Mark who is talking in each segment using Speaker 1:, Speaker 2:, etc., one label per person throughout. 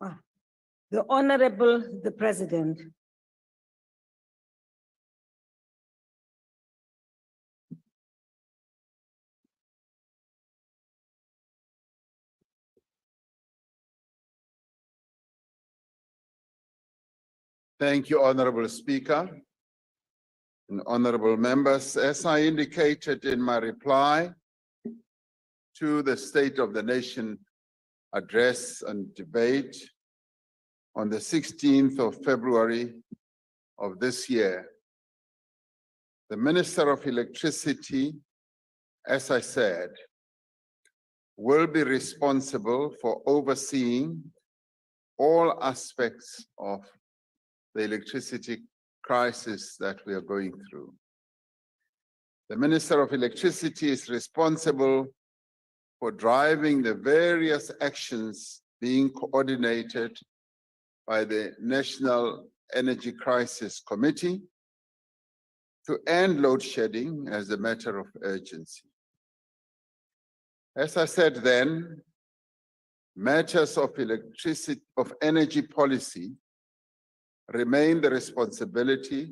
Speaker 1: The Honorable the President.
Speaker 2: Thank you, Honorable Speaker and honorable members. As I indicated in my reply to the State of the Nation address and debate on the 16th of February of this year, the Minister of Electricity, as I said, will be responsible for overseeing all aspects of the electricity crisis that we are going through. The Minister of Electricity is responsible for driving the various actions being coordinated by the National Energy Crisis Committee to end load shedding as a matter of urgency. As I said then, matters of energy policy remain the responsibility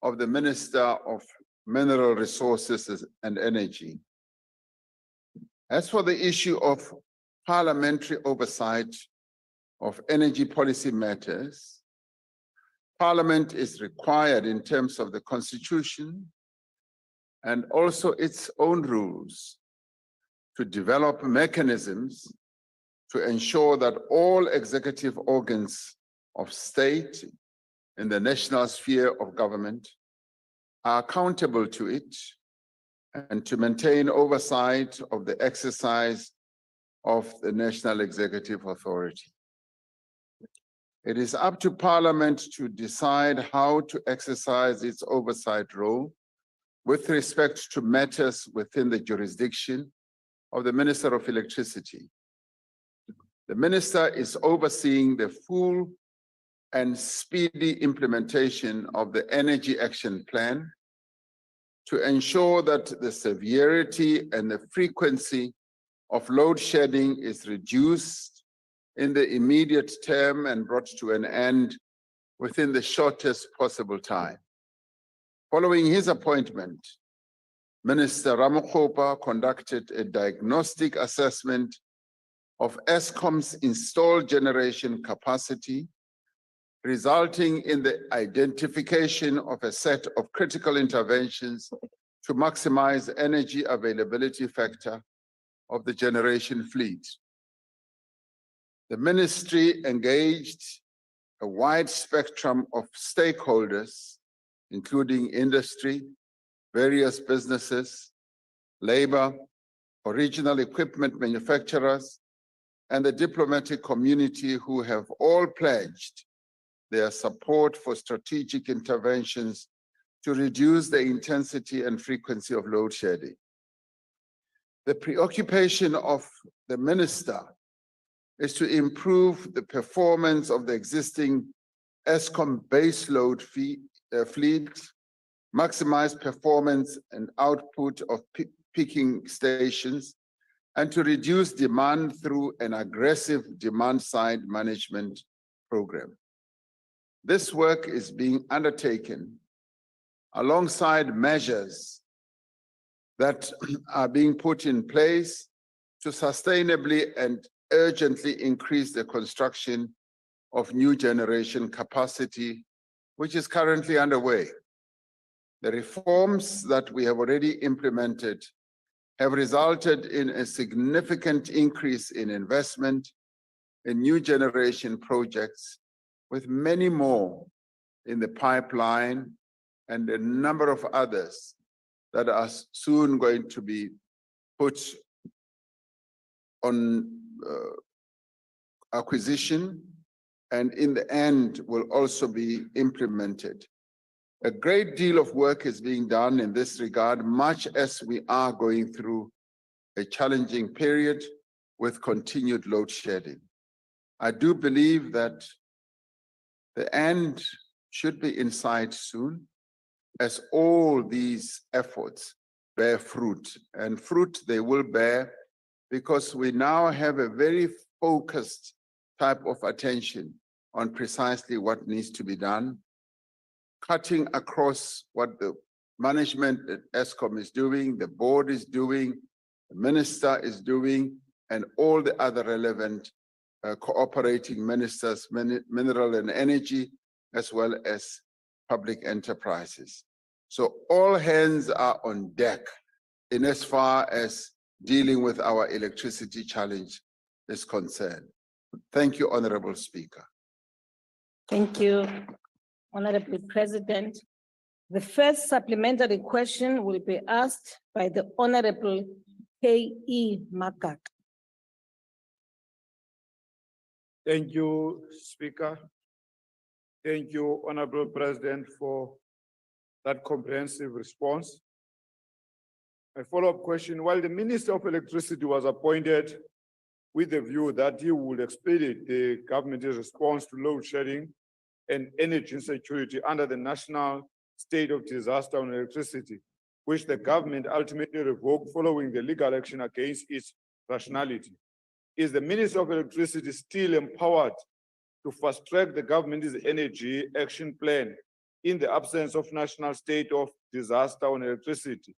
Speaker 2: of the Minister of Mineral Resources and Energy. As for the issue of parliamentary oversight of energy policy matters, Parliament is required in terms of the Constitution and also its own rules to develop mechanisms to ensure that all executive organs of state in the national sphere of government are accountable to it and to maintain oversight of the exercise of the National Executive Authority. It is up to Parliament to decide how to exercise its oversight role with respect to matters within the jurisdiction of the Minister of Electricity. The Minister is overseeing the full and speedy implementation of the Energy Action Plan to ensure that the severity and the frequency of load shedding is reduced in the immediate term and brought to an end within the shortest possible time. Following his appointment, Minister Ramaphosa conducted a diagnostic assessment of Eskom's installed generation capacity, resulting in the identification of a set of critical interventions to maximize energy availability factor of the generation fleet. The ministry engaged a wide spectrum of stakeholders, including industry, various businesses, labor, original equipment manufacturers, and the diplomatic community, who have all pledged their support for strategic interventions to reduce the intensity and frequency of load shedding. The preoccupation of the minister is to improve the performance of the existing Eskom baseload fleet, maximize performance and output of peaking stations, and to reduce demand through an aggressive demand-side management program. This work is being undertaken alongside measures that are being put in place to sustainably and urgently increase the construction of new generation capacity, which is currently underway. The reforms that we have already implemented have resulted in a significant increase in investment in new generation projects, with many more in the pipeline and a number of others that are soon going to be put on acquisition and in the end will also be implemented. A great deal of work is being done in this regard, much as we are going through a challenging period with continued load shedding. I do believe that the end should be in sight soon, as all these efforts bear fruit, and fruit they will bear because we now have a very focused type of attention on precisely what needs to be done, cutting across what the management at ESCOM is doing, the board is doing, the minister is doing, and all the other relevant cooperating ministers, mineral and energy, as well as public enterprises. So all hands are on deck in as far as dealing with our electricity challenge is concerned. Thank you, Honorable Speaker.
Speaker 1: Thank you, Honorable President. The first supplementary question will be asked by the Honorable K.E. Makak.
Speaker 3: Thank you, Speaker. Thank you, Honorable President, for that comprehensive response. My follow-up question, while the Minister of Electricity was appointed with the view that he would expedite the government's response to load shedding and energy insecurity under the National State of Disaster on Electricity, which the government ultimately revoked following the legal action against its rationality, is the Minister of Electricity still empowered to fast-track the government's energy action plan in the absence of National State of Disaster on Electricity?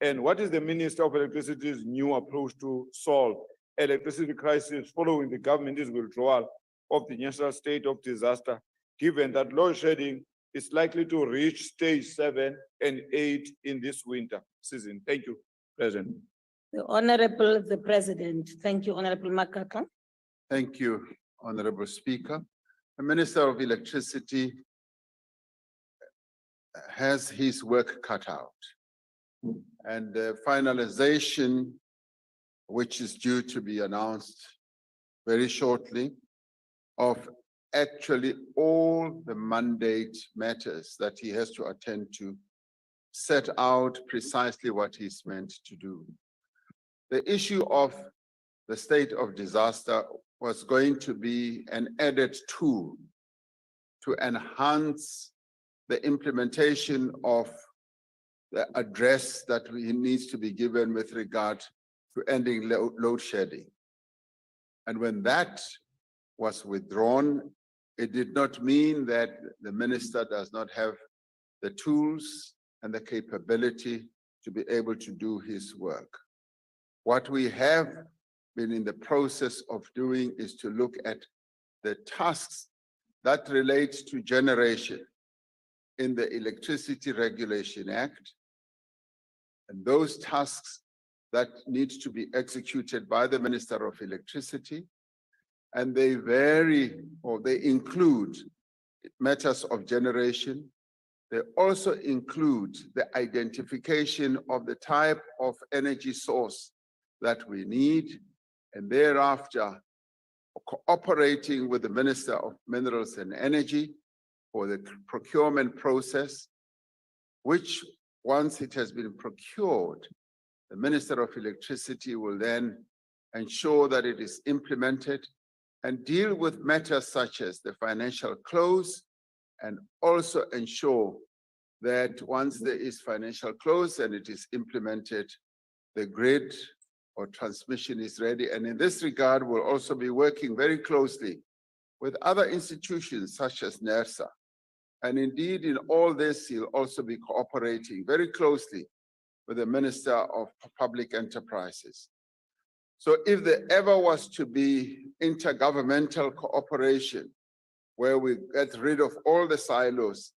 Speaker 3: And what is the Minister of Electricity's new approach to solve electricity crisis following the government's withdrawal of the National State of Disaster, given that load shedding is likely to reach stage 7 and 8 in this winter season? Thank you, President.
Speaker 1: The President. Thank you, Honorable Makaka.
Speaker 2: Thank you, Honorable Speaker. The Minister of Electricity has his work cut out, and the finalization, which is due to be announced very shortly, of actually all the mandate matters that he has to attend to, set out precisely what he's meant to do. The issue of the state of disaster was going to be an added tool to enhance the implementation of the address that needs to be given with regard to ending load shedding. And when that was withdrawn, it did not mean that the minister does not have the tools and the capability to be able to do his work. What we have been in the process of doing is to look at the tasks that relate to generation in the Electricity Regulation Act, and those tasks that need to be executed by the Minister of Electricity, and they vary, or they include matters of generation. They also include the identification of the type of energy source that we need, and thereafter cooperating with the Minister of Minerals and Energy for the procurement process, which once it has been procured, the Minister of Electricity will then ensure that it is implemented and deal with matters such as the financial close, and also ensure that once there is financial close and it is implemented, the grid or transmission is ready. And in this regard, we'll also be working very closely with other institutions such as NERSA. And indeed, in all this, he'll also be cooperating very closely with the Minister of Public Enterprises. So if there ever was to be intergovernmental cooperation where we get rid of all the silos,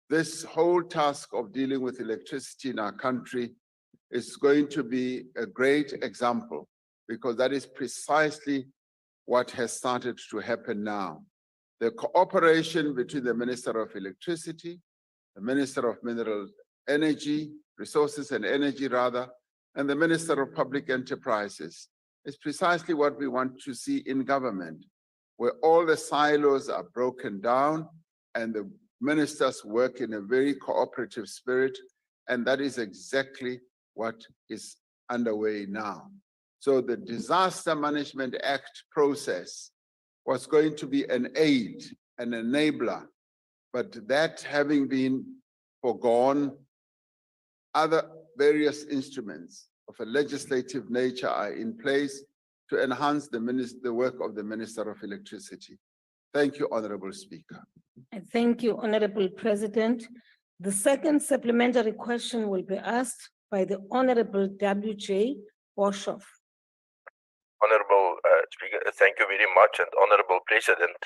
Speaker 2: this whole task of dealing with electricity in our country is going to be a great example, because that is precisely what has started to happen now. The cooperation between the Minister of Electricity, the Minister of Mineral Energy, Resources and Energy rather, and the Minister of Public Enterprises is precisely what we want to see in government, where all the silos are broken down and the ministers work in a very cooperative spirit, and that is exactly what is underway now. So the Disaster Management Act process was going to be an aid, an enabler, but that having been foregone, other various instruments of a legislative nature are in place to enhance the work of the Minister of Electricity. Thank you, Honorable Speaker.
Speaker 1: I thank you, Honorable President. The second supplementary question will be asked by the Honorable W.J. Boshoff.
Speaker 4: Honorable Speaker, thank you very much, and Honorable President.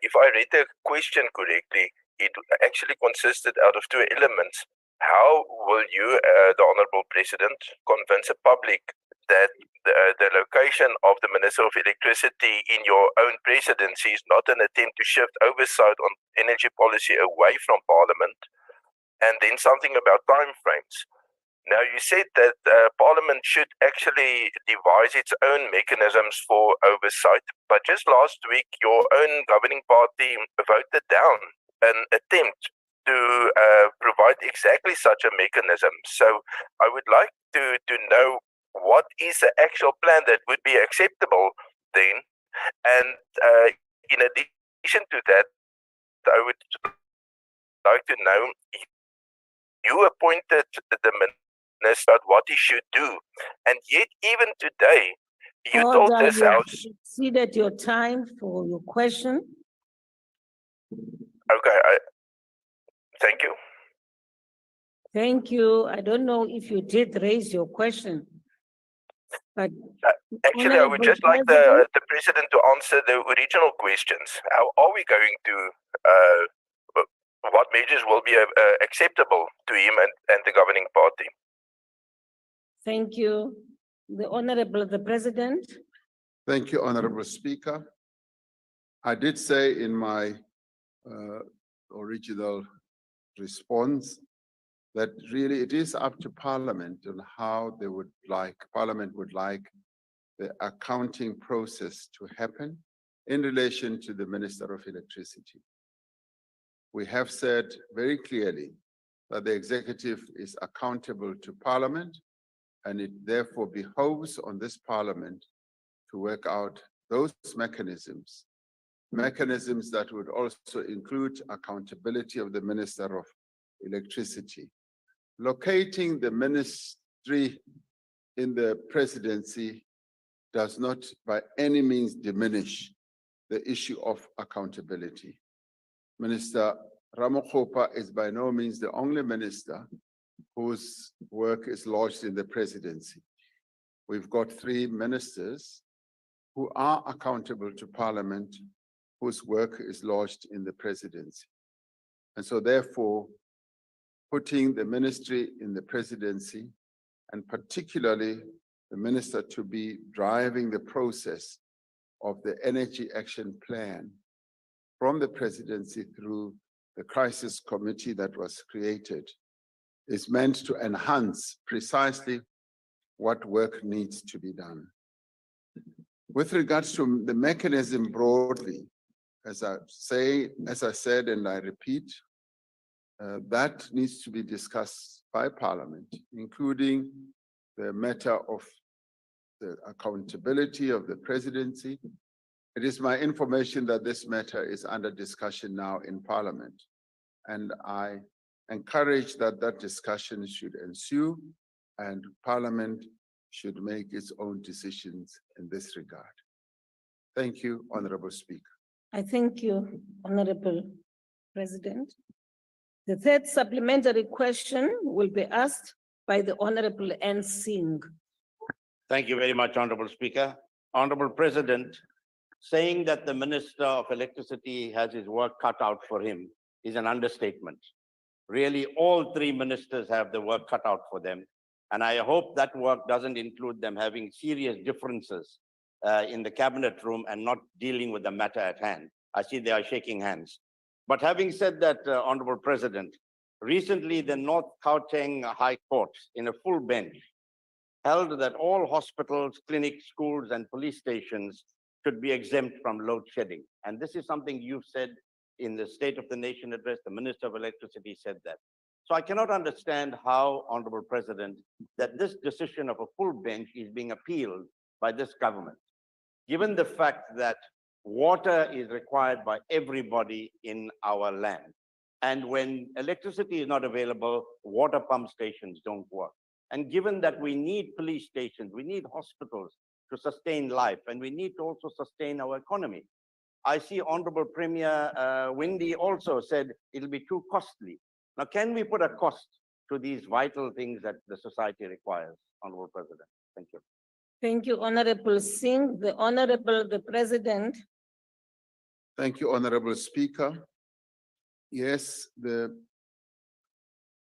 Speaker 4: If I read the question correctly, it actually consisted out of two elements. How will you, the Honorable President, convince the public that the location of the Minister of Electricity in your own presidency is not an attempt to shift oversight on energy policy away from Parliament? And then something about timeframes. Now, you said that Parliament should actually devise its own mechanisms for oversight, but just last week, your own governing party voted down an attempt to provide exactly such a mechanism. So I would like to know what is the actual plan that would be acceptable then? And in addition to that, I would like to know, you appointed the minister about what he should do. And yet, even today, you told
Speaker 1: Order,
Speaker 4: this
Speaker 1: you have
Speaker 4: house.
Speaker 1: exceeded your time for your question.
Speaker 4: Okay, thank you.
Speaker 1: Thank you. I don't know if you did raise your question, but
Speaker 4: Actually, I would just like the president to answer the original questions. How are we going to, what measures will be acceptable to him and the governing party?
Speaker 1: Thank you. The Honorable the President.
Speaker 2: Thank you, Honorable Speaker. I did say in my original response that really it is up to Parliament on how they would like, Parliament would like the accounting process to happen in relation to the Minister of Electricity. We have said very clearly that the executive is accountable to Parliament, and it therefore behoves on this Parliament to work out those mechanisms that would also include accountability of the Minister of Electricity. Locating the ministry in the presidency does not by any means diminish the issue of accountability. Minister Ramaphosa is by no means the only minister whose work is lodged in the presidency. We've got 3 ministers who are accountable to Parliament, whose work is lodged in the presidency. And so therefore, putting the ministry in the presidency, and particularly the minister to be driving the process of the Energy Action Plan from the presidency through the crisis committee that was created, is meant to enhance precisely what work needs to be done. With regards to the mechanism broadly, as I said and I repeat, that needs to be discussed by Parliament, including the matter of the accountability of the presidency. It is my information that this matter is under discussion now in Parliament, and I encourage that that discussion should ensue and Parliament should make its own decisions in this regard. Thank you, Honorable Speaker.
Speaker 1: I thank you, Honorable President. The third supplementary question will be asked by the Honorable N. Singh.
Speaker 5: Thank you very much, Honorable Speaker. Honorable President, saying that the Minister of Electricity has his work cut out for him is an understatement. Really, all 3 ministers have the work cut out for them. And I hope that work doesn't include them having serious differences in the cabinet room and not dealing with the matter at hand. I see they are shaking hands. But having said that, Honorable President, recently the North Gauteng High Court in a full bench held that all hospitals, clinics, schools, and police stations should be exempt from load shedding. And this is something you've said in the State of the Nation address. The Minister of Electricity said that. So I cannot understand how, Honorable President, that this decision of a full bench is being appealed by this government, given the fact that water is required by everybody in our land. And when electricity is not available, water pump stations don't work. And given that we need police stations, we need hospitals, to sustain life, and we need to also sustain our economy. I see Honorable Premier Windy also said it'll be too costly. Now, can we put a cost to these vital things that the society requires, Honorable President? Thank you.
Speaker 1: Thank you, Honorable Singh. The President.
Speaker 2: Thank you, Honorable Speaker. Yes, the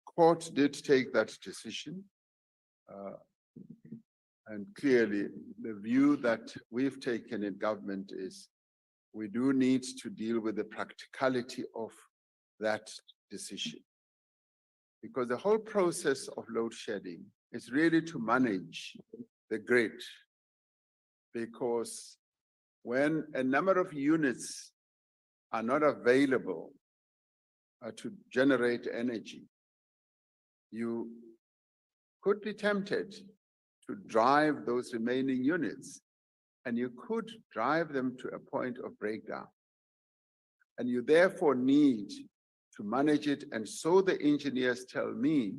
Speaker 2: court did take that decision. And clearly, the view that we've taken in government is we do need to deal with the practicality of that decision. Because the whole process of load shedding is really to manage the grid. Because when a number of units are not available to generate energy, you could be tempted to drive those remaining units, and you could drive them to a point of breakdown. And you therefore need to manage it. And so the engineers tell me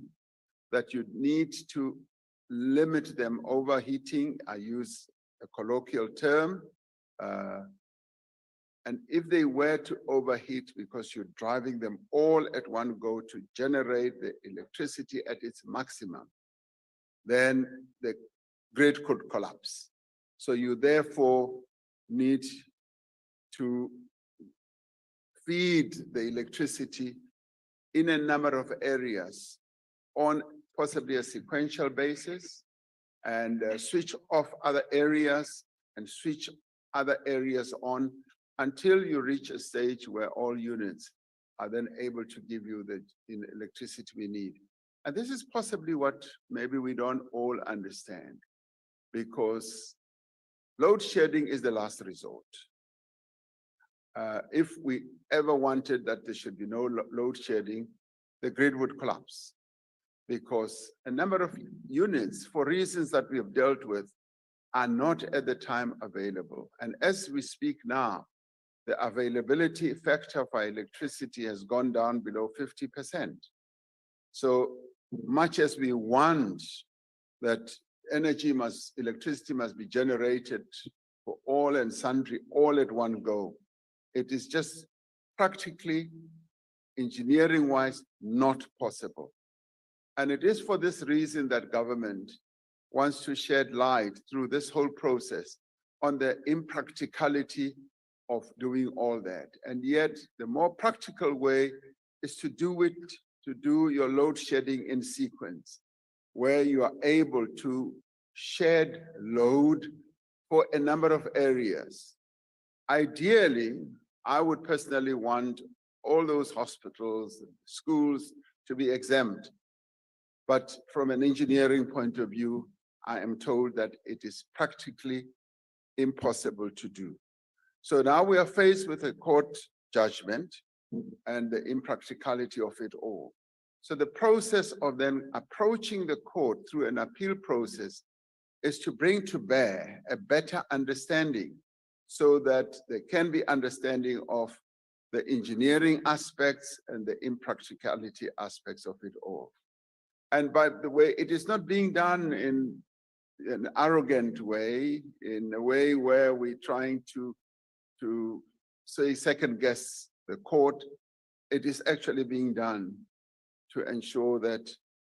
Speaker 2: that you need to limit them overheating. I use a colloquial term. And if they were to overheat because you're driving them all at one go to generate the electricity at its maximum, then the grid could collapse. So you therefore need to feed the electricity in a number of areas on possibly a sequential basis, and switch off other areas and switch other areas on until you reach a stage where all units are then able to give you the electricity we need. And this is possibly what maybe we don't all understand, because load shedding is the last resort. If we ever wanted that there should be no load shedding, the grid would collapse, because a number of units, for reasons that we have dealt with, are not at the time available. And as we speak now, the availability factor for electricity has gone down below 50%. So much as we want that electricity must be generated for all and sundry, all at one go, it is just practically, engineering-wise, not possible. And it is for this reason that government wants to shed light through this whole process on the impracticality of doing all that. And yet, the more practical way is to do your load shedding in sequence, where you are able to shed load for a number of areas. Ideally, I would personally want all those hospitals, schools to be exempt. But from an engineering point of view, I am told that it is practically impossible to do. So now we are faced with a court judgment and the impracticality of it all. So the process of then approaching the court through an appeal process is to bring to bear a better understanding, so that there can be understanding of the engineering aspects and the impracticality aspects of it all. And by the way, it is not being done in an arrogant way, in a way where we're trying to say second guess the court. It is actually being done to ensure that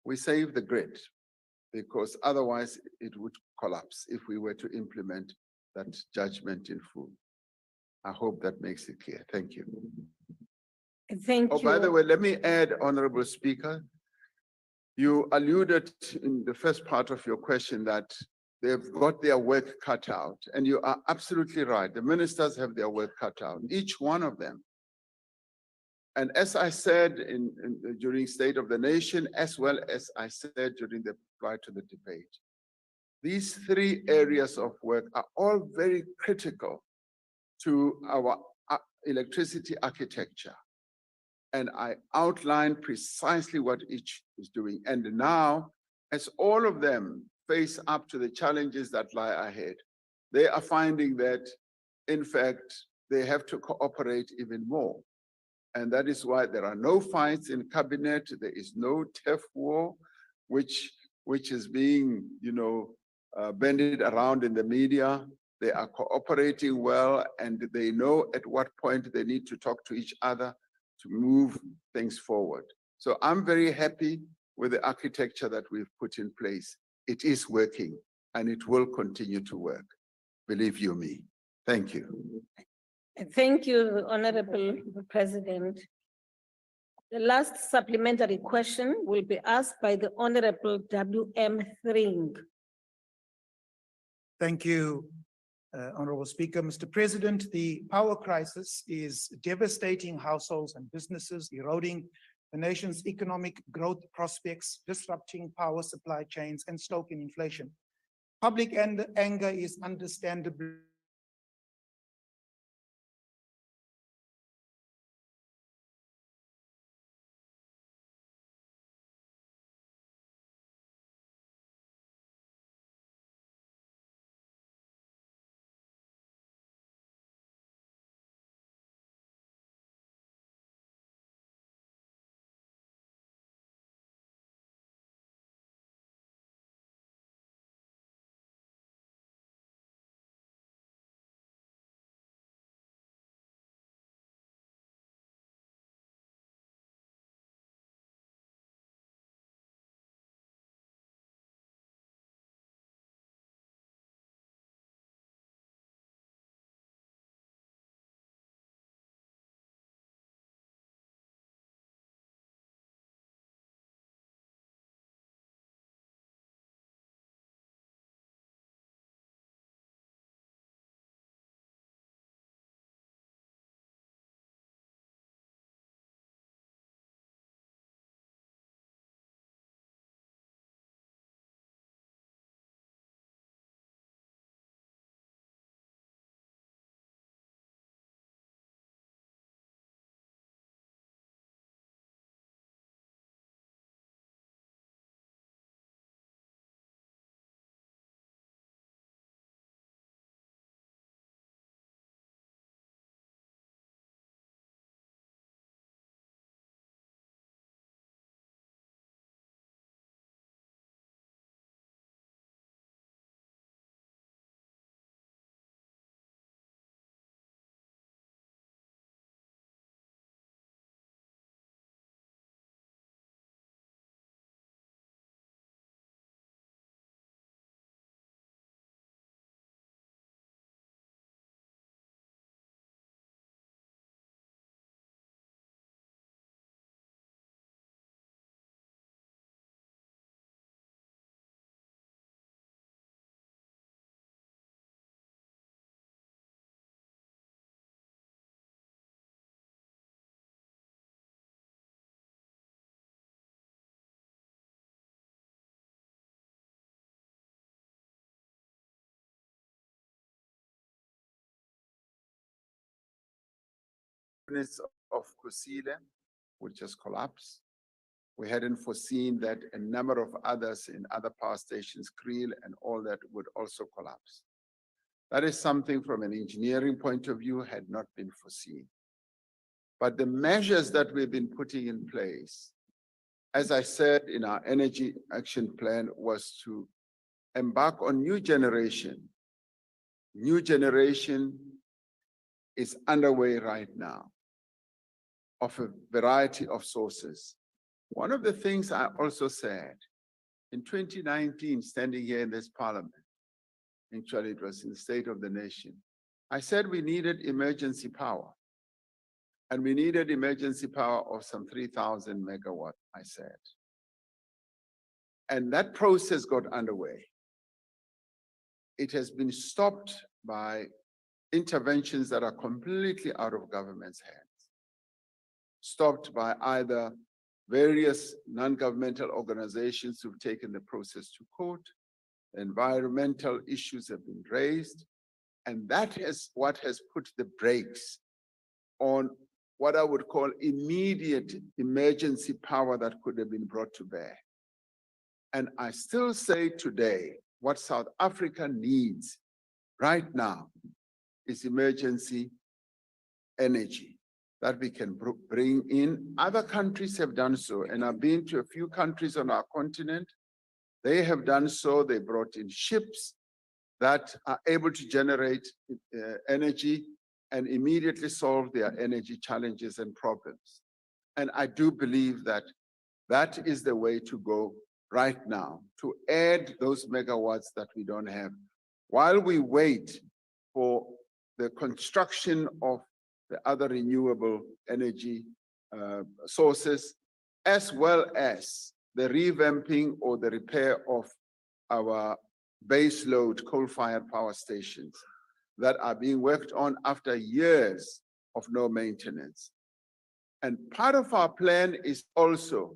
Speaker 2: we save the grid, because otherwise it would collapse if we were to implement that judgment in full. I hope that makes it clear. Thank you.
Speaker 1: Thank you.
Speaker 2: Oh, by the way, let me add, Honorable Speaker, you alluded in the first part of your question that they've got their work cut out, and you are absolutely right. The ministers have their work cut out, each one of them. And as I said during State of the Nation, as well as I said during the reply to the debate, these three areas of work are all very critical to our electricity architecture. And I outlined precisely what each is doing. And now, as all of them face up to the challenges that lie ahead, they are finding that, in fact, they have to cooperate even more. And that is why there are no fights in cabinet. There is no turf war, which is being, bandied around in the media. They are cooperating well, and they know at what point they need to talk to each other to move things forward. So I'm very happy with the architecture that we've put in place. It is working, and it will continue to work. Believe you me. Thank you.
Speaker 1: Thank you, Honorable President. The last supplementary question will be asked by the Honorable W.M. Thring.
Speaker 6: Thank you, Honorable Speaker. Mr. President, the power crisis is devastating households and businesses, eroding the nation's economic growth prospects, disrupting power supply chains, and stoking inflation. Public anger is understandably
Speaker 2: Units of Kusile, which has collapsed. We hadn't foreseen that a number of others in other power stations, Creel and all that, would also collapse. That is something from an engineering point of view had not been foreseen. But the measures that we've been putting in place, as I said in our energy action plan, was to embark on new generation. New generation is underway right now of a variety of sources. One of the things I also said in 2019, standing here in this parliament, actually it was in the State of the Nation, I said we needed emergency power. And we needed emergency power of some 3,000 megawatts, I said. And that process got underway. It has been stopped by interventions that are completely out of government's hands. Stopped by either various non-governmental organizations who've taken the process to court, environmental issues have been raised, and that is what has put the brakes on what I would call immediate emergency power that could have been brought to bear. And I still say today, what South Africa needs right now is emergency energy that we can bring in. Other countries have done so, and I've been to a few countries on our continent They have done so. They brought in ships that are able to generate energy and immediately solve their energy challenges and problems. And I do believe that that is the way to go right now, to add those megawatts that we don't have, while we wait for the construction of the other renewable energy sources, as well as the revamping or the repair of our baseload coal-fired power stations that are being worked on after years of no maintenance. And part of our plan is also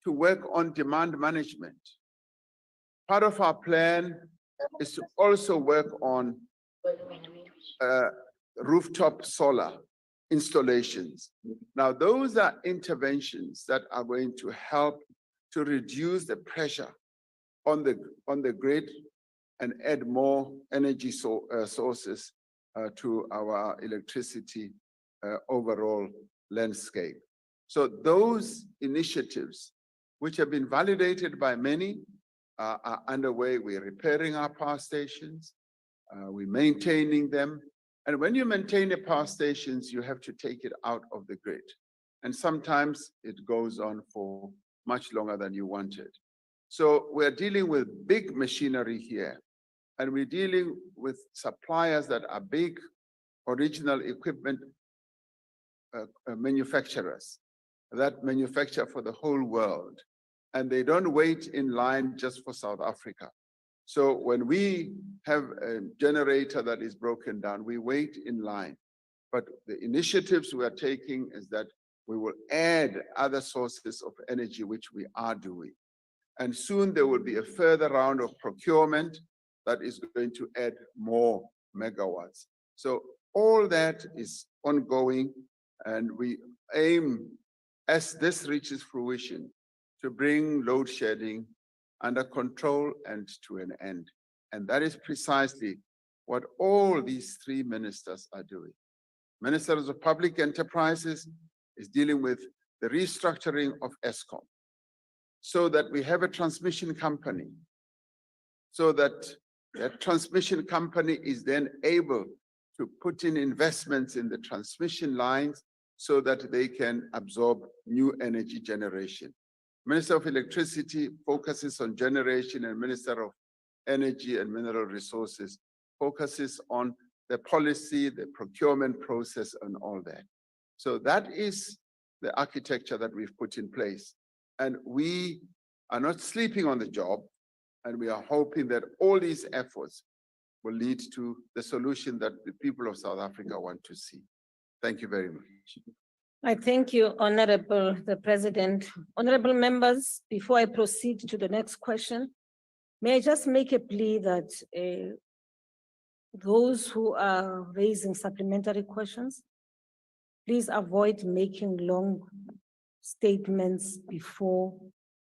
Speaker 2: to work on demand management. Part of our plan is to also work on rooftop solar installations. Now, those are interventions that are going to help to reduce the pressure on the grid and add more energy sources to our electricity overall landscape. So those initiatives, which have been validated by many, are underway. We're repairing our power stations, we're maintaining them. And when you maintain the power stations, you have to take it out of the grid. And sometimes it goes on for much longer than you wanted. So we're dealing with big machinery here, and we're dealing with suppliers that are big original equipment manufacturers that manufacture for the whole world. And they don't wait in line just for South Africa. So when we have a generator that is broken down, we wait in line. But the initiatives we are taking is that we will add other sources of energy, which we are doing. And soon there will be a further round of procurement that is going to add more megawatts. So all that is ongoing, and we aim, as this reaches fruition, to bring load shedding under control and to an end. And that is precisely what all these three ministers are doing. Ministers of Public Enterprises is dealing with the restructuring of Eskom, so that we have a transmission company, so that that transmission company is then able to put in investments in the transmission lines so that they can absorb new energy generation. Minister of Electricity focuses on generation, and Minister of Energy and Mineral Resources focuses on the policy, the procurement process, and all that. So that is the architecture that we've put in place. And we are not sleeping on the job, and we are hoping that all these efforts will lead to the solution that the people of South Africa want to see. Thank you very much.
Speaker 1: I thank you, Honorable the President. Honorable members, before I proceed to the next question, may I just make a plea that those who are raising supplementary questions, please avoid making long statements before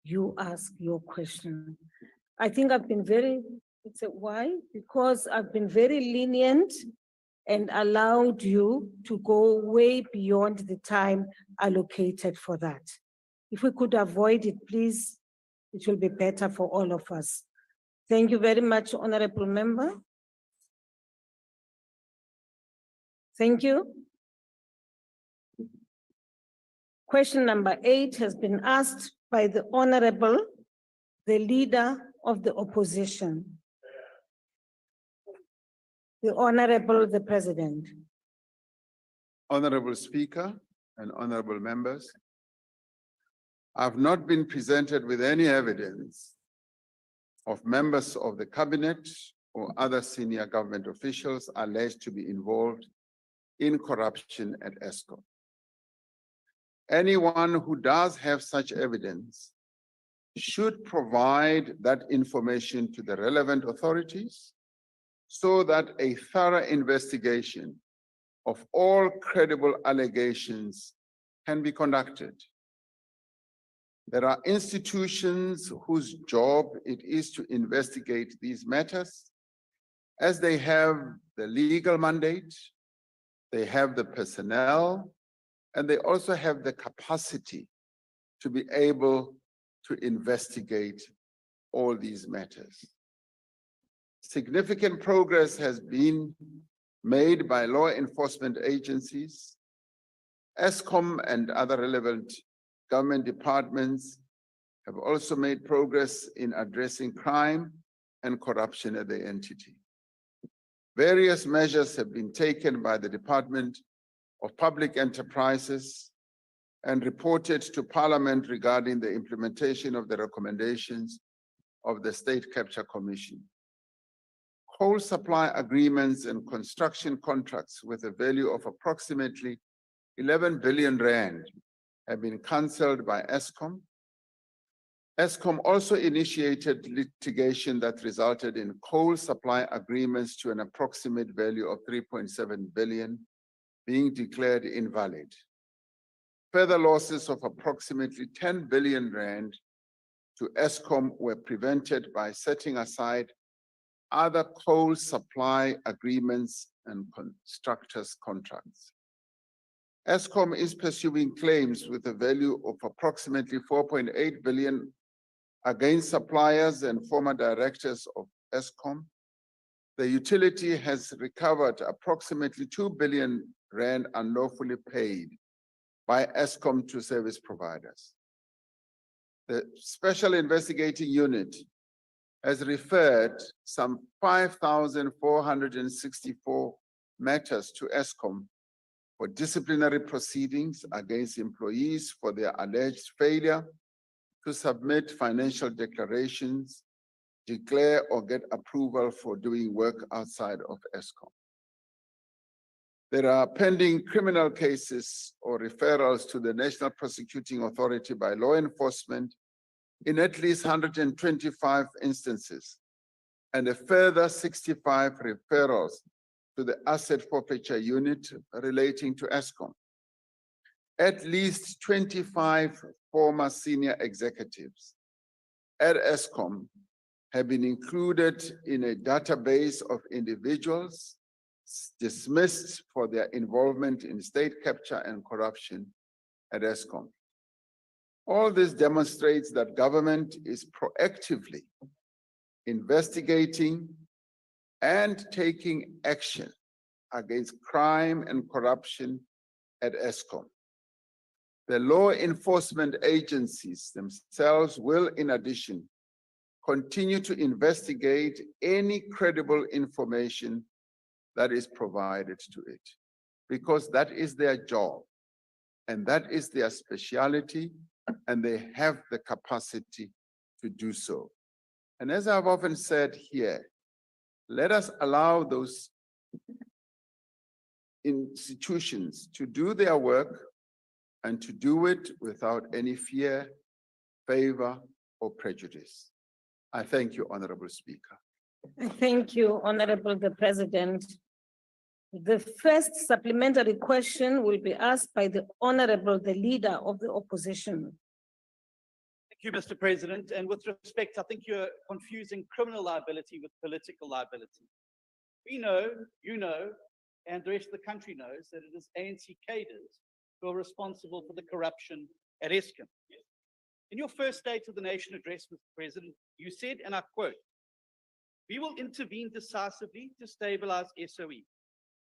Speaker 1: you ask your question. I think I've been why? Because I've been very lenient and allowed you to go way beyond the time allocated for that. If we could avoid it, please, it will be better for all of us. Thank you very much, Honorable Member. Thank you. Question number 8 has been asked by the Honorable, the Leader of the Opposition. The Honorable the President.
Speaker 2: Honorable Speaker and honorable members, I've not been presented with any evidence of members of the cabinet or other senior government officials alleged to be involved in corruption at Eskom. Anyone who does have such evidence should provide that information to the relevant authorities so that a thorough investigation of all credible allegations can be conducted. There are institutions whose job it is to investigate these matters, as they have the legal mandate, they have the personnel, and they also have the capacity to be able to investigate all these matters. Significant progress has been made by law enforcement agencies. ESCOM and other relevant government departments have also made progress in addressing crime and corruption at the entity. Various measures have been taken by the Department of Public Enterprises and reported to Parliament regarding the implementation of the recommendations of the State Capture Commission. Coal supply agreements and construction contracts with a value of approximately 11 billion rand have been cancelled by ESCOM. ESCOM also initiated litigation that resulted in coal supply agreements to an approximate value of 3.7 billion being declared invalid. Further losses of approximately 10 billion rand to ESCOM were prevented by setting aside other coal supply agreements and constructors' contracts. ESCOM is pursuing claims with a value of approximately 4.8 billion against suppliers and former directors of ESCOM. The utility has recovered approximately 2 billion rand unlawfully paid by ESCOM to service providers. The Special Investigating Unit has referred some 5,464 matters to ESCOM for disciplinary proceedings against employees for their alleged failure to submit financial declarations, declare or get approval for doing work outside of ESCOM. There are pending criminal cases or referrals to the National Prosecuting Authority by law enforcement in at least 125 instances, and a further 65 referrals to the Asset Forfeiture Unit relating to ESCOM. At least 25 former senior executives at ESCOM have been included in a database of individuals dismissed for their involvement in state capture and corruption at ESCOM. All this demonstrates that government is proactively investigating and taking action against crime and corruption at ESCOM. The law enforcement agencies themselves will, in addition, continue to investigate any credible information that is provided to it, because that is their job and that is their specialty, and they have the capacity to do so. And as I've often said here, let us allow those institutions to do their work and to do it without any fear, favor, or prejudice. I thank you, Honorable Speaker.
Speaker 1: Thank you, Honorable the President. The first supplementary question will be asked by the Honorable the Leader of the Opposition.
Speaker 7: Thank you, Mr. President. And with respect, I think you're confusing criminal liability with political liability. We know, you know, and the rest of the country knows that it is ANC cadres who are responsible for the corruption at ESCOM. In your first State of the Nation address, Mr. President, you said, and I quote, "We will intervene decisively to stabilize SOE.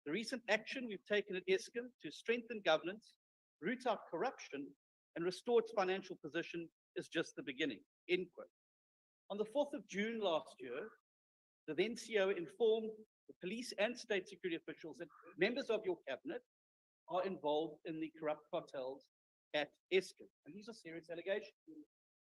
Speaker 7: The recent action we've taken at ESCOM to strengthen governance, root out corruption, and restore its financial position is just the beginning," end quote. On the 4th of June last year, the then CEO informed the police and state security officials that members of your cabinet are involved in the corrupt cartels at ESCOM. And these are serious allegations.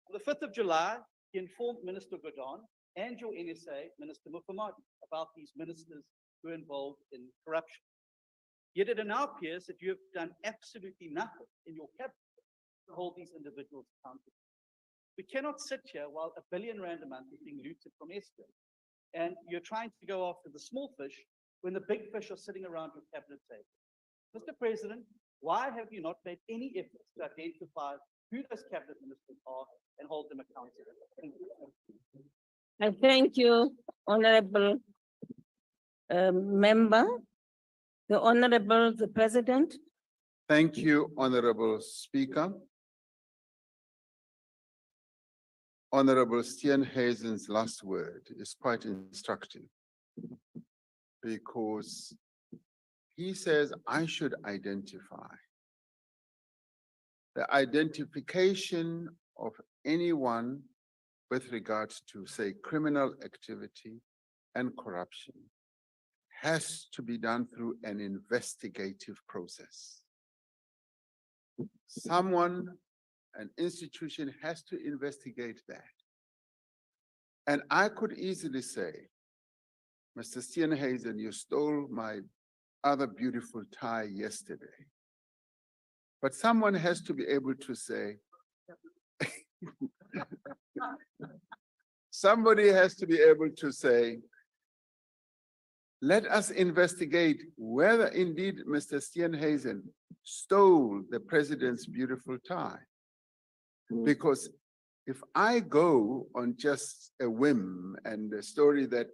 Speaker 7: On the 5th of July, he informed Minister Godon and your NSA, Minister Mufamadi, about these ministers who are involved in corruption. Yet it now appears that you have done absolutely nothing in your cabinet to hold these individuals accountable. We cannot sit here while R1 billion a month is being looted from ESCOM, and you're trying to go after the small fish when the big fish are sitting around your cabinet table. Mr. President, why have you not made any efforts to identify who those cabinet ministers are and hold them accountable? Thank you.
Speaker 1: I thank you, Honorable Member. The Honorable the President.
Speaker 2: Thank you, Honorable Speaker. Honorable Steenhuisen's last word is quite instructive because he says, I should identify. The identification of anyone with regards to, say, criminal activity and corruption has to be done through an investigative process. Someone, an institution has to investigate that. And I could easily say, Mr. Steenhuisen, you stole my other beautiful tie yesterday. But someone has to be able to say, somebody has to be able to say, let us investigate whether indeed Mr. Steenhuisen stole the president's beautiful tie. Because if I go on just a whim and the story that,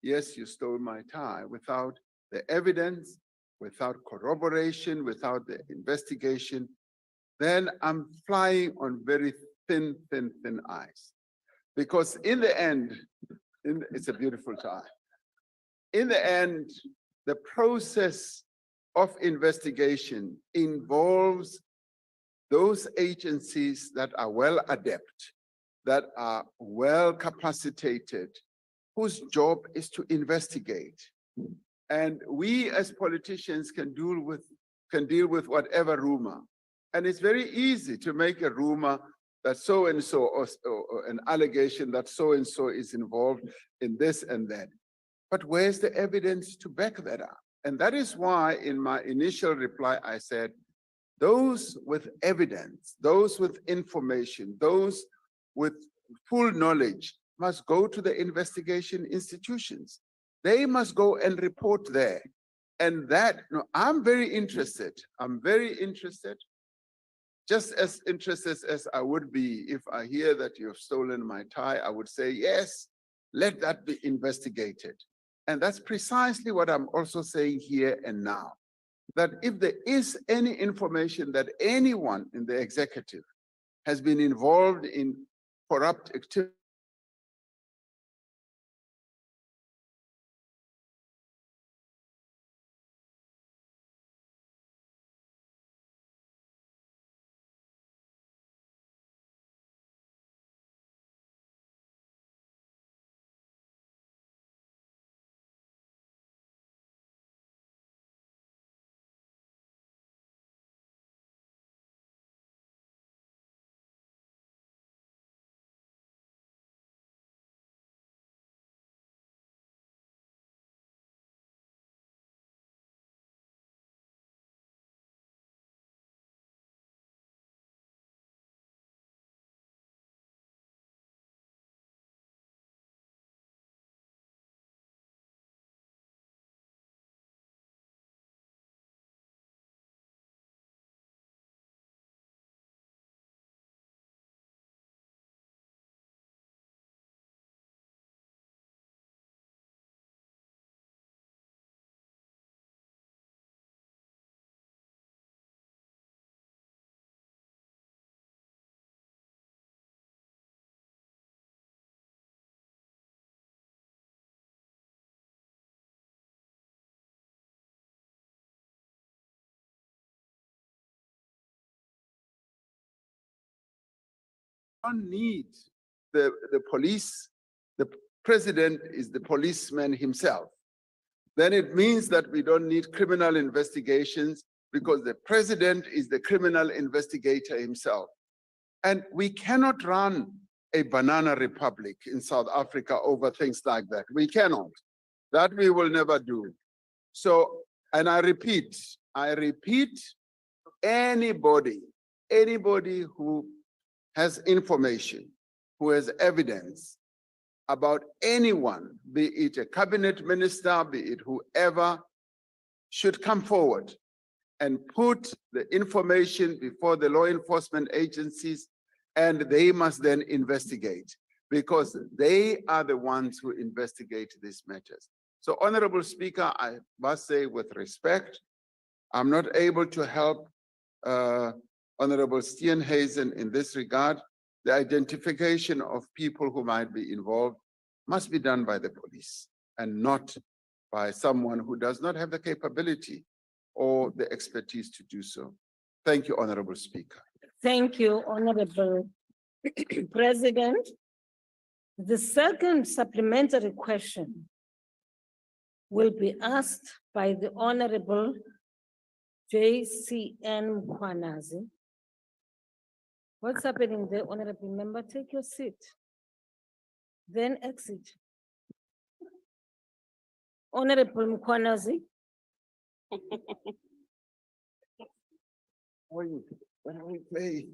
Speaker 2: yes, you stole my tie without the evidence, without corroboration, without the investigation, then I'm flying on very thin ice. Because in the end, it's a beautiful tie. In the end, the process of investigation involves those agencies that are well adept, that are well capacitated, whose job is to investigate. And we as politicians can deal with whatever rumor. And it's very easy to make a rumor that so-and-so or an allegation that so-and-so is involved in this and that. But where's the evidence to back that up? And that is why in my initial reply, I said, those with evidence, those with information, those with full knowledge must go to the investigation institutions. They must go and report there. And that, I'm very interested. I'm very interested, just as interested as I would be if I hear that you've stolen my tie. I would say, yes, let that be investigated. And that's precisely what I'm also saying here and now, that if there is any information that anyone in the executive has been involved in corrupt activity, don't need the police. The president is the policeman himself. Then it means that we don't need criminal investigations because the president is the criminal investigator himself. And we cannot run a banana republic in South Africa over things like that. We cannot. That we will never do. So, and I repeat, anybody who has information, who has evidence about anyone, be it a cabinet minister, be it whoever, should come forward and put the information before the law enforcement agencies, and they must then investigate because they are the ones who investigate these matters. So, Honorable Speaker, I must say with respect, I'm not able to help Honorable Steenhuisen in this regard, the identification of people who might be involved must be done by the police and not by someone who does not have the capability or the expertise to do so. Thank you, Honorable Speaker.
Speaker 1: Thank you, Honorable President. The second supplementary question will be asked by the Honorable JCN Mkhwanazi. What's happening there, Honorable Member? Take your seat. Then exit. Honorable Mkhwanazi.
Speaker 2: When we play.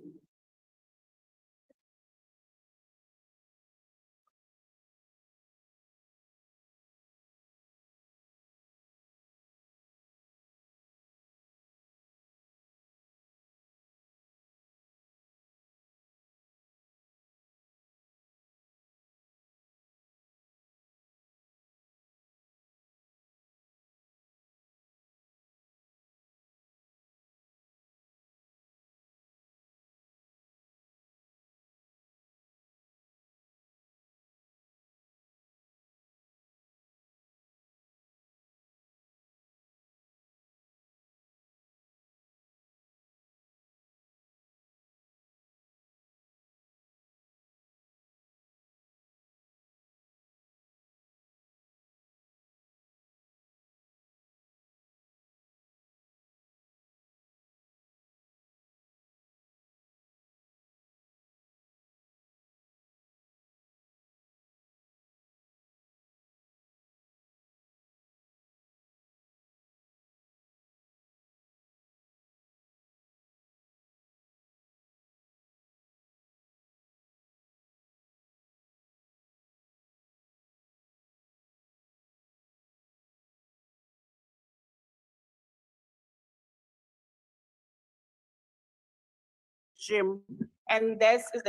Speaker 8: Regime, and this is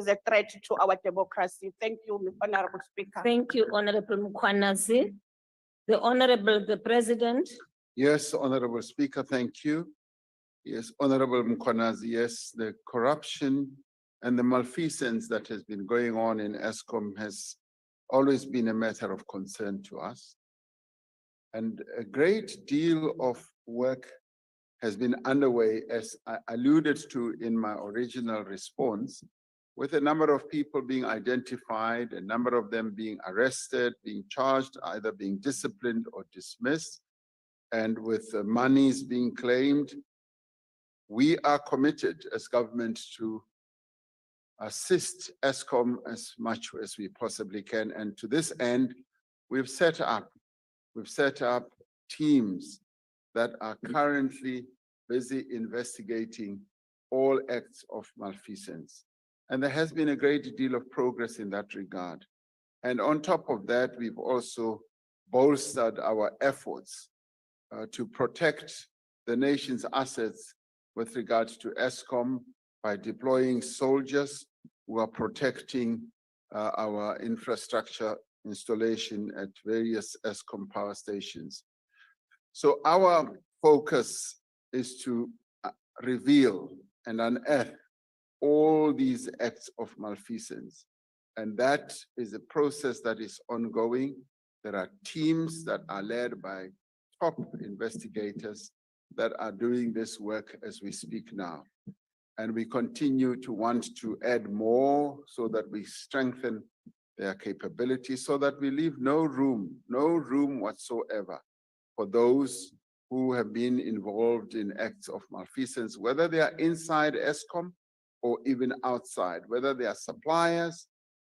Speaker 8: a threat to our democracy. Thank you, Honorable Speaker.
Speaker 1: Thank you, Honorable Mkhwanazi. The Honorable the President.
Speaker 2: Yes, Honorable Speaker, thank you. Yes, Honorable Mkhwanazi, yes, the corruption and the malfeasance that has been going on in Eskom has always been a matter of concern to us. And a great deal of work has been underway, as I alluded to in my original response, with a number of people being identified, a number of them being arrested, being charged, either being disciplined or dismissed, and with monies being claimed. We are committed as government to assist Eskom as much as we possibly can. And to this end, we've set up teams that are currently busy investigating all acts of malfeasance. And there has been a great deal of progress in that regard. And on top of that, we've also bolstered our efforts to protect the nation's assets with regard to Eskom by deploying soldiers who are protecting our infrastructure installation at various Eskom power stations. So our focus is to reveal and unearth all these acts of malfeasance. And that is a process that is ongoing. There are teams that are led by top investigators that are doing this work as we speak now. And we continue to want to add more so that we strengthen their capabilities, so that we leave no room whatsoever for those who have been involved in acts of malfeasance, whether they are inside Eskom or even outside, whether they are suppliers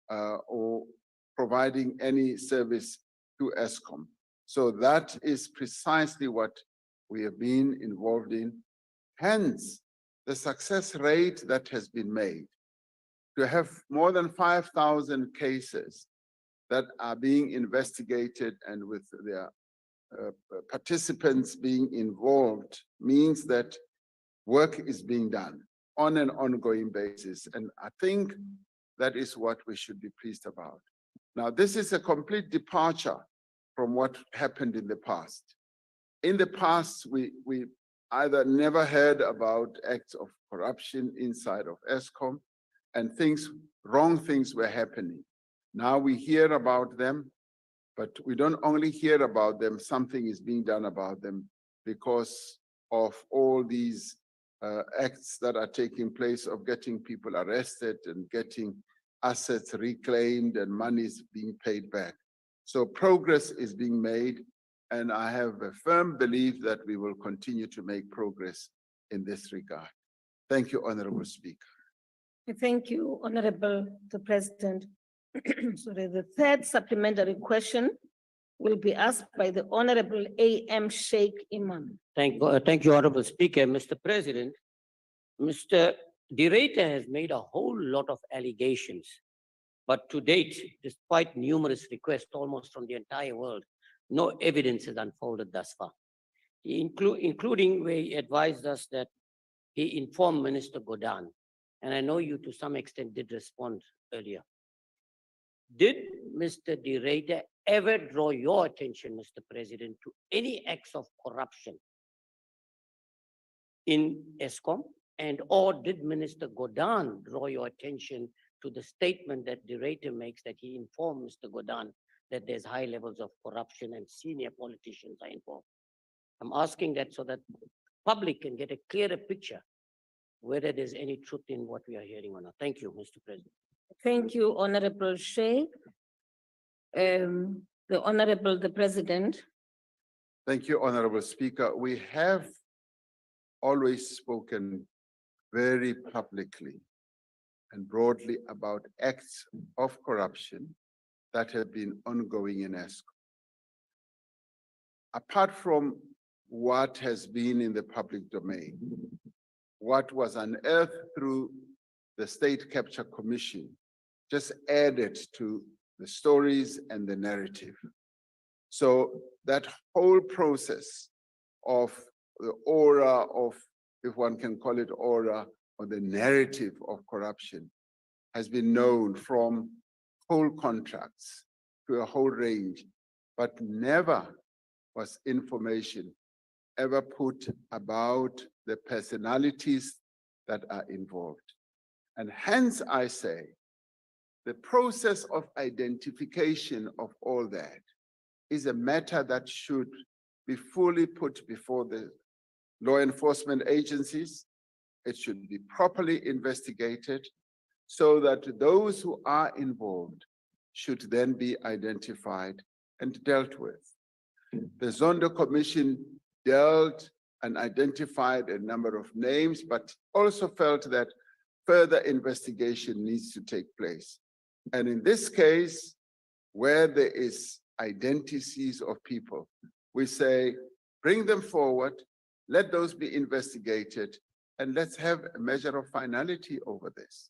Speaker 2: or providing any service to Eskom. So that is precisely what we have been involved in. Hence, the success rate that has been made to have more than 5,000 cases that are being investigated and with their participants being involved means that work is being done on an ongoing basis. And I think that is what we should be pleased about. Now, this is a complete departure from what happened in the past. In the past, we either never heard about acts of corruption inside of Eskom, and wrong things were happening. Now we hear about them, but we don't only hear about them, something is being done about them because of all these acts that are taking place of getting people arrested and getting assets reclaimed and monies being paid back. So progress is being made, and I have a firm belief that we will continue to make progress in this regard. Thank you, Honorable Speaker.
Speaker 1: Thank you, Honorable the President. Sorry, the third supplementary question will be asked by the Honorable A.M. Sheikh Imam.
Speaker 9: Thank you, Honorable Speaker. Mr. President, Mr. Derater has made a whole lot of allegations, but to date, despite numerous requests almost from the entire world, no evidence has unfolded thus far, including where he advised us that he informed Minister Godan, and I know you to some extent did respond earlier. Did Mr. Derater ever draw your attention, Mr. President, to any acts of corruption in ESCOM? And or did Minister Godan draw your attention to the statement that Derater makes that he informed Mr. Godan that there's high levels of corruption and senior politicians are involved? I'm asking that so that the public can get a clearer picture whether there's any truth in what we are hearing or not. Thank you, Mr. President.
Speaker 1: Thank you, Honorable Sheikh. The Honorable the President.
Speaker 2: Thank you, Honorable Speaker. We have always spoken very publicly and broadly about acts of corruption that have been ongoing in ESCOM. Apart from what has been in the public domain, what was unearthed through the State Capture Commission just added to the stories and the narrative. So that whole process of the aura of, if one can call it aura, or the narrative of corruption has been known from whole contracts to a whole range, but never was information ever put about the personalities that are involved. And hence I say, the process of identification of all that is a matter that should be fully put before the law enforcement agencies. It should be properly investigated so that those who are involved should then be identified and dealt with. The Zondo Commission dealt and identified a number of names, but also felt that further investigation needs to take place. And in this case, where there is identities of people, we say, bring them forward, let those be investigated, and let's have a measure of finality over this.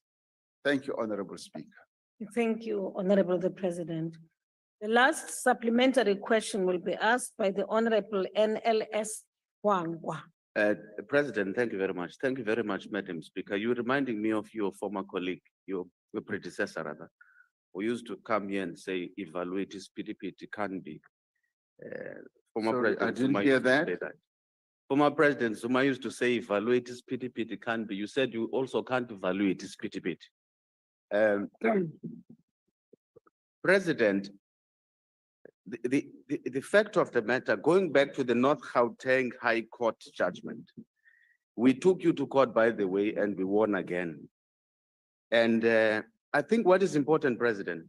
Speaker 2: Thank you, Honorable Speaker.
Speaker 1: Thank you, Honorable the President. The last supplementary question will be asked by the Honorable NLS Wangwa.
Speaker 5: President, thank you very much. Thank you very much, Madam Speaker. You're reminding me of your former colleague, your predecessor rather, who used to come here and say, evaluate his PDP, can be.
Speaker 2: Sorry, I didn't hear that.
Speaker 5: Former President Zuma used to say, evaluate his PDP, can be. You said you also can't evaluate his PDP. President, the fact of the matter, going back to the North Gauteng High Court judgment, we took you to court, by the way, and we won again. And I think what is important, President,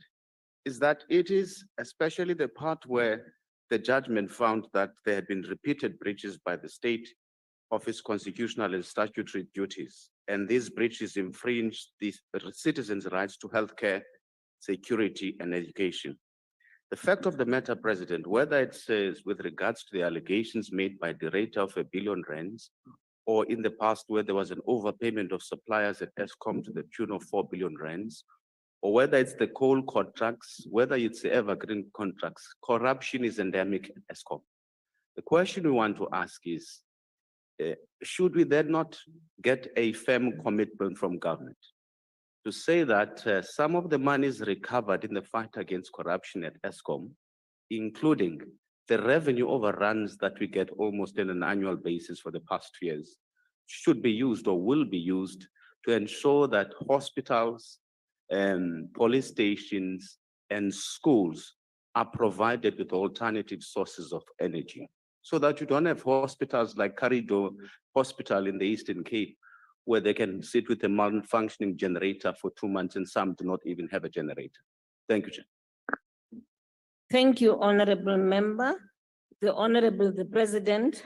Speaker 5: is that it is especially the part where the judgment found that there had been repeated breaches by the state of its constitutional and statutory duties. And these breaches infringed the citizens' rights to healthcare, security, and education. The fact of the matter, President, whether it says with regards to the allegations made by the rate of R1 billion, or in the past where there was an overpayment of suppliers at ESCOM to the tune of R4 billion, or whether it's the coal contracts, whether it's the evergreen contracts, corruption is endemic at ESCOM. The question we want to ask is, should we then not get a firm commitment from government to say that some of the monies recovered in the fight against corruption at ESCOM, including the revenue overruns that we get almost on an annual basis for the past 2 years, should be used or will be used
Speaker 10: to ensure that hospitals and police stations and schools are provided with alternative sources of energy, so that you don't have hospitals like Corridor Hospital in the Eastern Cape, where they can sit with a malfunctioning generator for 2 months and some do not even have a generator. Thank you, Chair.
Speaker 1: Thank you, Honorable Member. The President.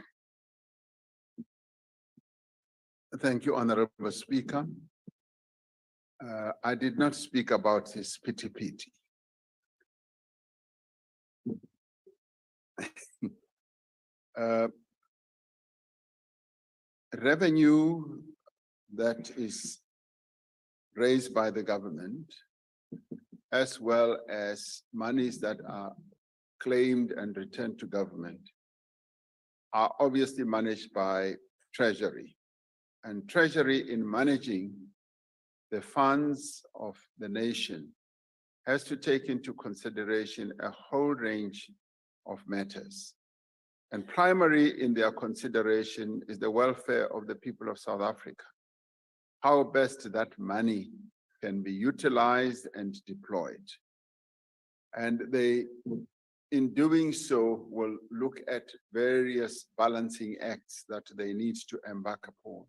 Speaker 2: Thank you, Honorable Speaker. I did not speak about his pity. Revenue that is raised by the government, as well as monies that are claimed and returned to government, are obviously managed by Treasury. And Treasury, in managing the funds of the nation, has to take into consideration a whole range of matters. And primary in their consideration is the welfare of the people of South Africa. How best that money can be utilized and deployed. And they, in doing so, will look at various balancing acts that they need to embark upon.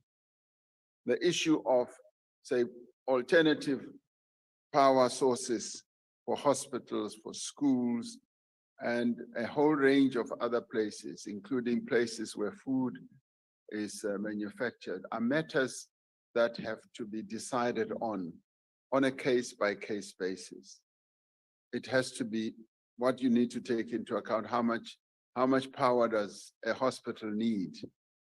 Speaker 2: The issue of, say, alternative power sources for hospitals, for schools, and a whole range of other places, including places where food is manufactured, are matters that have to be decided on a case-by-case basis. It has to be what you need to take into account, how much power does a hospital need,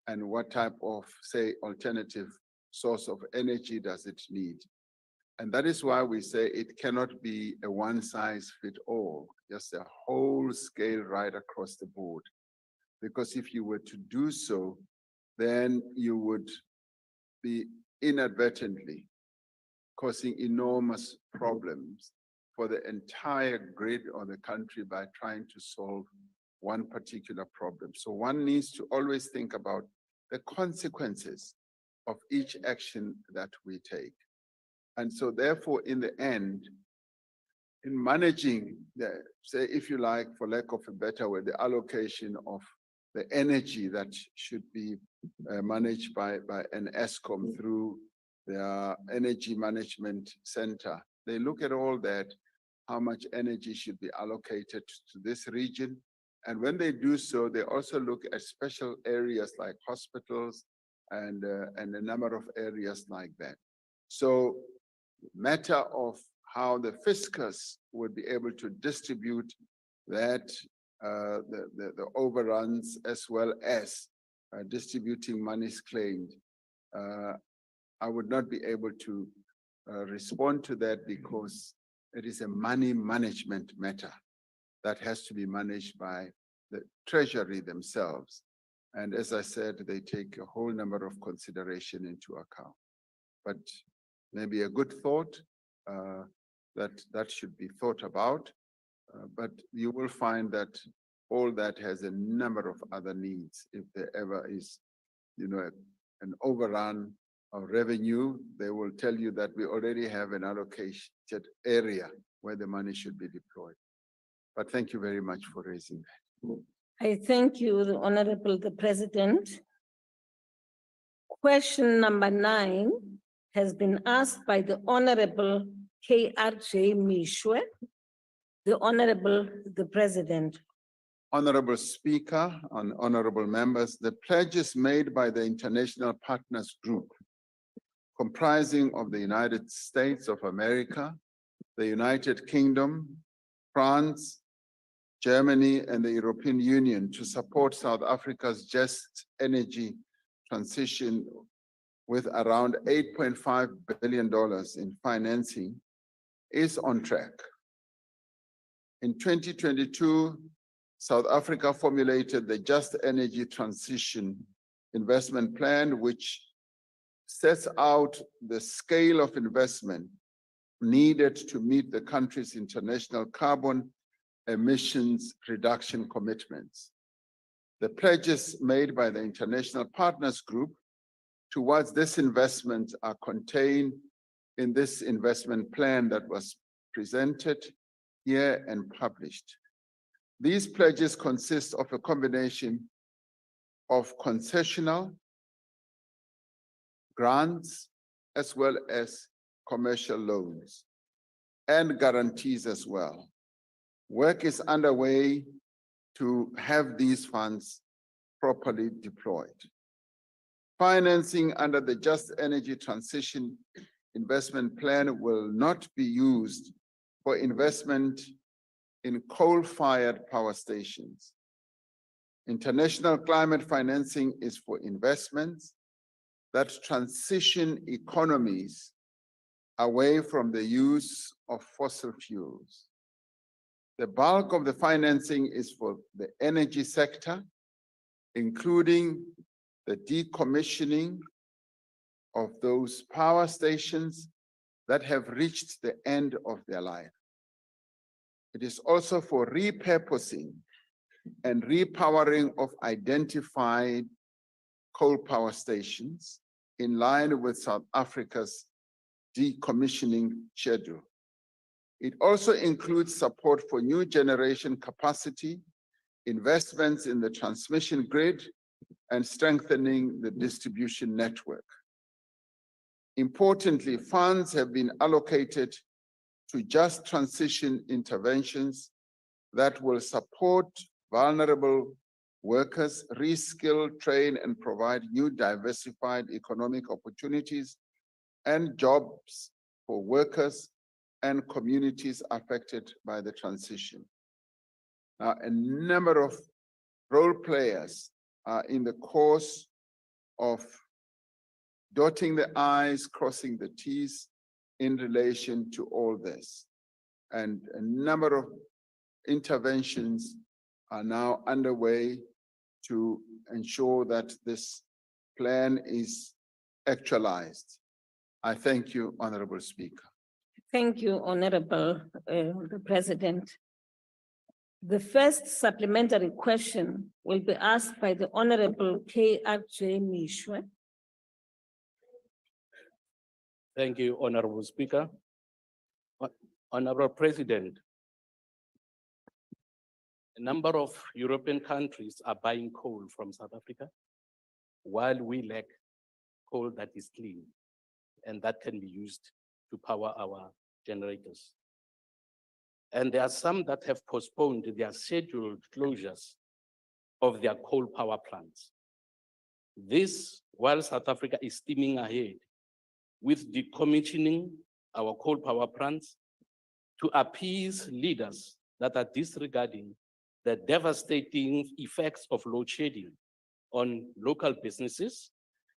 Speaker 2: and what type of, say, alternative source of energy does it need. And that is why we say it cannot be a one-size-fits-all, just a whole scale right across the board. Because if you were to do so, then you would be inadvertently causing enormous problems for the entire grid of the country by trying to solve one particular problem. So one needs to always think about the consequences of each action that we take. And so therefore, in the end, in managing the, say, if you like, for lack of a better word, the allocation of the energy that should be managed by an ESCOM through their energy management center, they look at all that, how much energy should be allocated to this region. And when they do so, they also look at special areas like hospitals and a number of areas like that. So matter of how the fiscus would be able to distribute that, the overruns, as well as distributing monies claimed. I would not be able to respond to that because it is a money management matter that has to be managed by the Treasury themselves. And as I said, they take a whole number of consideration into account. But maybe a good thought that should be thought about. But you will find that all that has a number of other needs. If there ever is, an overrun of revenue, they will tell you that we already have an allocated area where the money should be deployed. But thank you very much for raising that.
Speaker 1: I thank you, the President. Question number 9 has been asked by the Honorable KRJ Mishwe. The President.
Speaker 2: Honorable Speaker and honorable members, the pledges made by the International Partners Group, comprising of the United States of America, the United Kingdom, France, Germany, and the European Union to support South Africa's just energy transition with around $8.5 billion in financing is on track. In 2022, South Africa formulated the Just Energy Transition Investment Plan, which sets out the scale of investment needed to meet the country's international carbon emissions reduction commitments. The pledges made by the International Partners Group towards this investment are contained in this investment plan that was presented here and published. These pledges consist of a combination of concessional, grants, as well as commercial loans and guarantees as well. Work is underway to have these funds properly deployed. Financing under the Just Energy Transition Investment Plan will not be used for investment in coal-fired power stations. International climate financing is for investments that transition economies away from the use of fossil fuels. The bulk of the financing is for the energy sector, including the decommissioning of those power stations that have reached the end of their life. It is also for repurposing and repowering of identified coal power stations in line with South Africa's decommissioning schedule. It also includes support for new generation capacity, investments in the transmission grid, and strengthening the distribution network. Importantly, funds have been allocated to just transition interventions that will support vulnerable workers, reskill, train, and provide new diversified economic opportunities and jobs for workers and communities affected by the transition. Now, a number of role players are in the course of dotting the I's, crossing the T's in relation to all this. And a number of interventions are now underway to ensure that this plan is actualized. I thank you, Honorable Speaker.
Speaker 1: Thank you, Honorable the President. The first supplementary question will be asked by the Honorable K.R.J. Mishwe.
Speaker 10: Thank you, Honorable Speaker. Honorable President, a number of European countries are buying coal from South Africa, while we lack coal that is clean and that can be used to power our generators. And there are some that have postponed their scheduled closures of their coal power plants. This, while South Africa is steaming ahead with decommissioning our coal power plants to appease leaders that are disregarding the devastating effects of load shedding on local businesses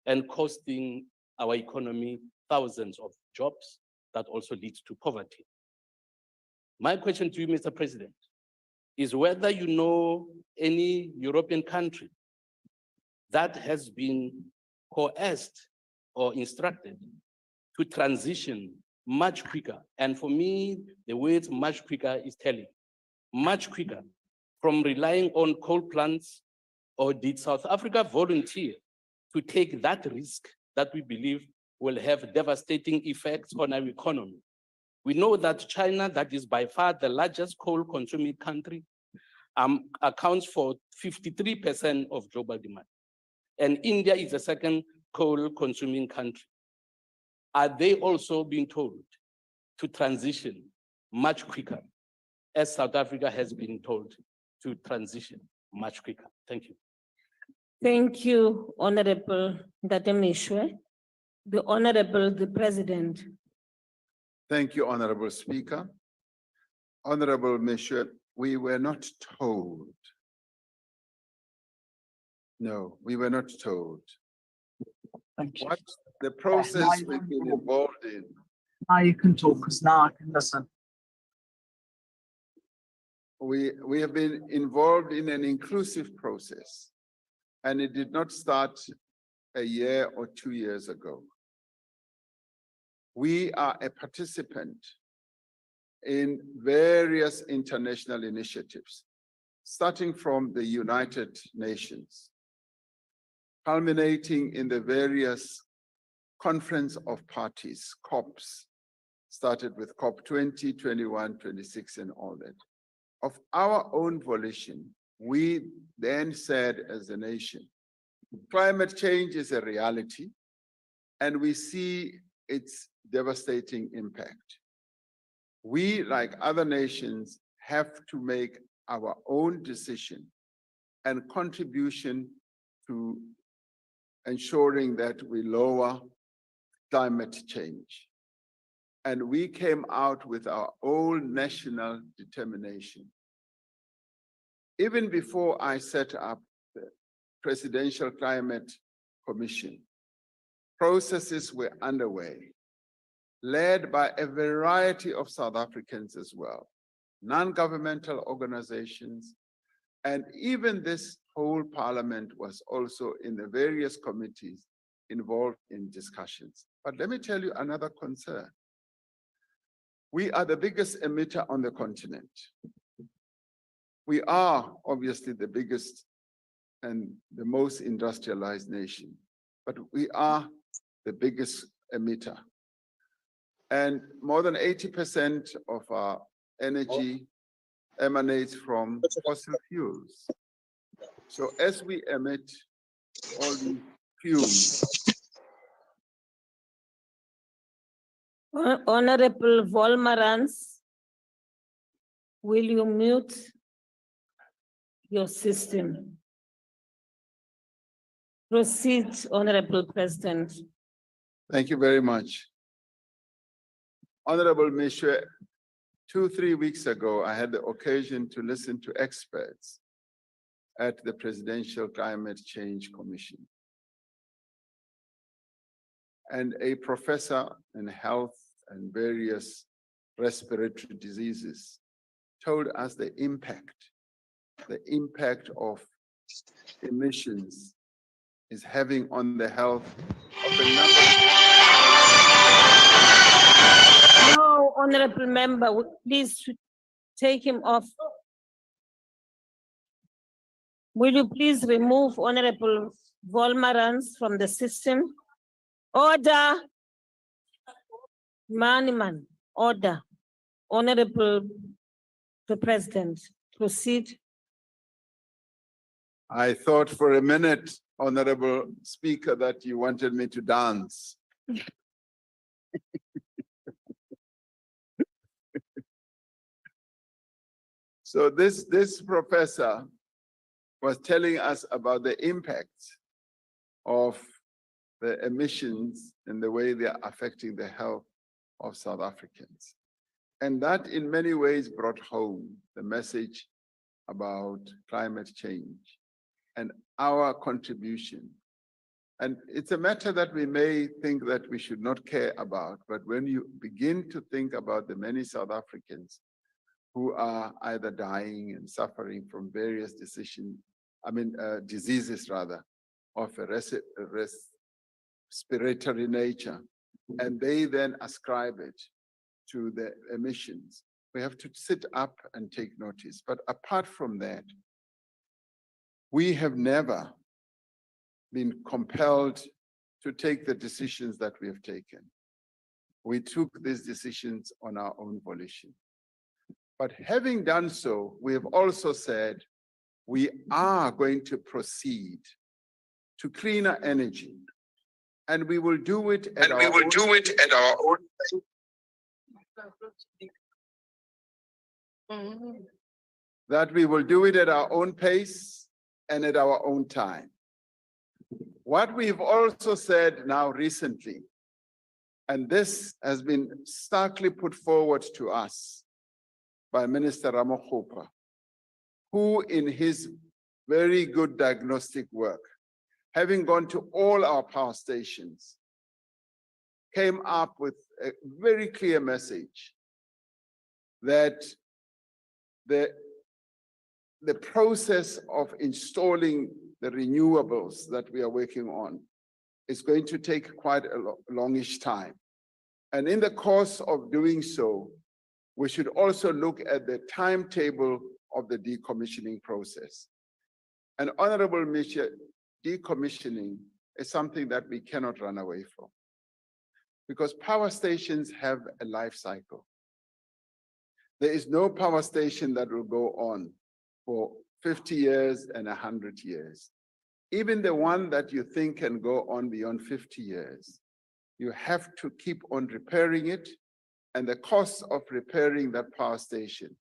Speaker 10: and costing our economy thousands of jobs that also leads to poverty. My question to you, Mr. President, is whether you know any European country that has been coerced or instructed to transition much quicker. And for me, the word much quicker is telling, much quicker from relying on coal plants, or did South Africa volunteer to take that risk that we believe will have devastating effects on our economy? We know that China, that is by far the largest coal consuming country, accounts for 53% of global demand. And India is the second coal consuming country. Are they also being told to transition much quicker, as South Africa has been told to transition much quicker? Thank you.
Speaker 1: Thank you, Honorable Ndate Mishwe. The Honorable the President.
Speaker 2: Thank you, Honorable Speaker. Honorable Mishwe, we were not told. No, we were not told.
Speaker 11: Thank you.
Speaker 2: What the process we've been involved in.
Speaker 11: Now you can talk, because now I can listen.
Speaker 2: We have been involved in an inclusive process, and it did not start a year or 2 years ago. We are a participant in various international initiatives, starting from the United Nations, culminating in the various conference of parties, COPs, started with COP 20, 21, 26, and all that. Of our own volition, we then said as a nation, climate change is a reality, and we see its devastating impact. We, like other nations, have to make our own decision and contribution to ensuring that we lower climate change. And we came out with our own national determination. Even before I set up the Presidential Climate Commission, processes were underway, led by a variety of South Africans as well, non-governmental organizations, and even this whole parliament was also in the various committees involved in discussions. But let me tell you another concern. We are the biggest emitter on the continent. We are obviously the biggest and the most industrialized nation, but we are the biggest emitter. And more than 80% of our energy emanates from fossil fuels. So as we emit all these fumes.
Speaker 1: Honorable Volmarans, will you mute your system? Proceed, Honorable President.
Speaker 2: Thank you very much. Honorable Mishwe, 2-3 weeks ago, I had the occasion to listen to experts at the Presidential Climate Change Commission. And a professor in health and various respiratory diseases told us the impact of emissions is having on the health of a number of...
Speaker 1: No, Honorable Member, please take him off. Will you please remove Honorable Volmarans from the system? Order. Man, order. Honorable the President, proceed.
Speaker 2: I thought for a minute, Honorable Speaker, that you wanted me to dance. So this professor was telling us about the impact of the emissions and the way they are affecting the health of South Africans. And that in many ways brought home the message about climate change and our contribution. And it's a matter that we may think that we should not care about, but when you begin to think about the many South Africans who are either dying and suffering from various diseases rather, of a respiratory nature, and they then ascribe it to the emissions, we have to sit up and take notice. But apart from that, we have never been compelled to take the decisions that we have taken. We took these decisions on our own volition. But having done so, we have also said we are going to proceed to cleaner energy, and we will do it at our own. That we will do it at our own pace and at our own time. What we've also said now recently, and this has been starkly put forward to us by Minister Ramaphosa, who in his very good diagnostic work, having gone to all our power stations, came up with a very clear message that the process of installing the renewables that we are working on is going to take quite a longish time. And in the course of doing so, we should also look at the timetable of the decommissioning process. And Honorable Misha, decommissioning is something that we cannot run away from, because power stations have a life cycle. There is no power station that will go on for 50 years and 100 years. Even the one that you think can go on beyond 50 years, you have to keep on repairing it, and the cost of repairing that power station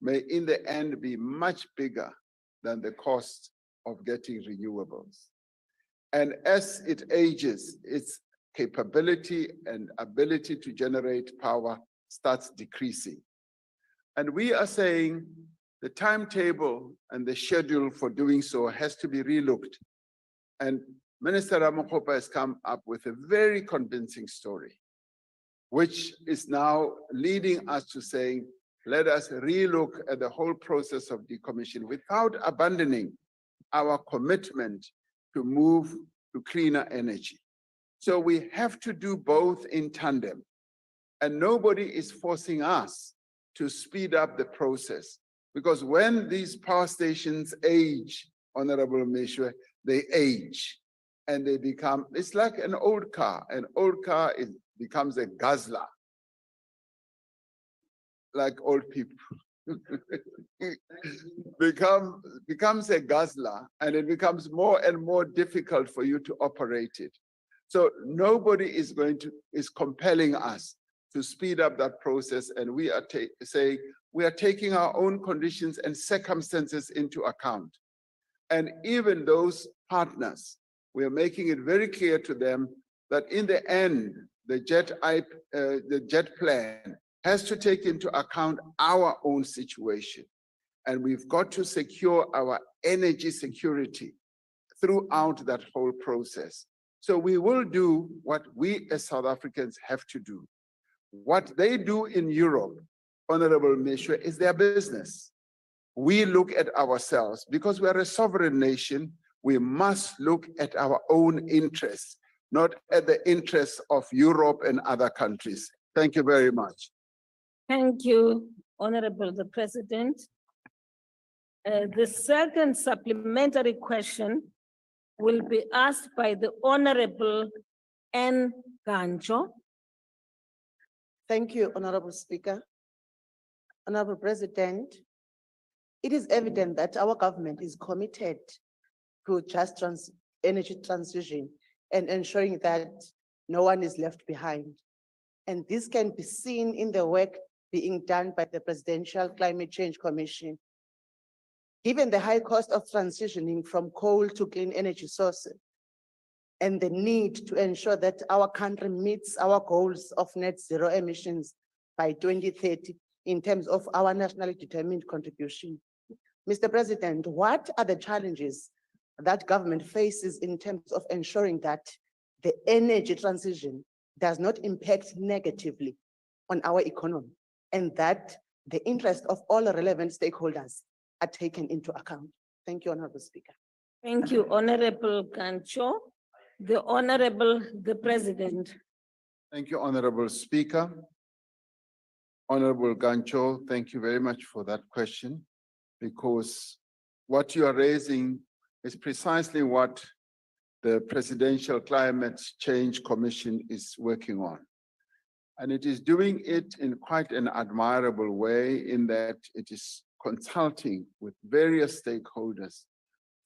Speaker 2: may in the end be much bigger than the cost of getting renewables. And as it ages, its capability and ability to generate power starts decreasing. And we are saying the timetable and the schedule for doing so has to be relooked. And Minister Ramaphosa has come up with a very convincing story, which is now leading us to saying, let us relook at the whole process of decommission without abandoning our commitment to move to cleaner energy. So we have to do both in tandem, and nobody is forcing us to speed up the process, because when these power stations age, Honorable Meshwe, they age and they become, it's like an old car. An old car becomes a guzzler, like old people. becomes a guzzler, and it becomes more and more difficult for you to operate it. So nobody is compelling us to speed up that process, and we are saying we are taking our own conditions and circumstances into account. And even those partners, we are making it very clear to them that in the end, the jet plan has to take into account our own situation. And we've got to secure our energy security throughout that whole process. So we will do what we as South Africans have to do. What they do in Europe, Honorable Meshwe, is their business. We look at ourselves. Because we are a sovereign nation, we must look at our own interests, not at the interests of Europe and other countries. Thank you very much.
Speaker 1: Thank you, Honorable the President. The second supplementary question will be asked by the Honorable N. Gancho.
Speaker 8: Thank you, Honorable Speaker. Honorable President, it is evident that our government is committed to just energy transition and ensuring that no one is left behind. And this can be seen in the work being done by the Presidential Climate Change Commission. Given the high cost of transitioning from coal to clean energy sources and the need to ensure that our country meets our goals of net zero emissions by 2030 in terms of our nationally determined contribution. Mr. President, what are the challenges that government faces in terms of ensuring that the energy transition does not impact negatively on our economy, and that the interests of all relevant stakeholders are taken into account? Thank you, Honorable Speaker.
Speaker 1: Thank you, Honorable Gancho. The Honorable the President.
Speaker 2: Thank you, Honorable Speaker. Honorable Gancho, thank you very much for that question, because what you are raising is precisely what the Presidential Climate Change Commission is working on. And it is doing it in quite an admirable way, in that it is consulting with various stakeholders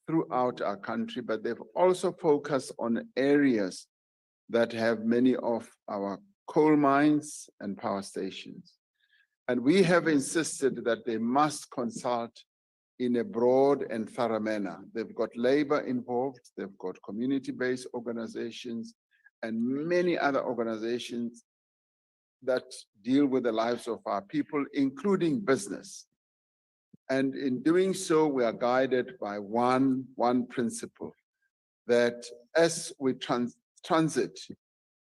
Speaker 2: throughout our country, but they've also focused on areas that have many of our coal mines and power stations. And we have insisted that they must consult in a broad and thorough manner. They've got labor involved, they've got community-based organizations, and many other organizations that deal with the lives of our people, including business. And in doing so, we are guided by one principle, that as we transit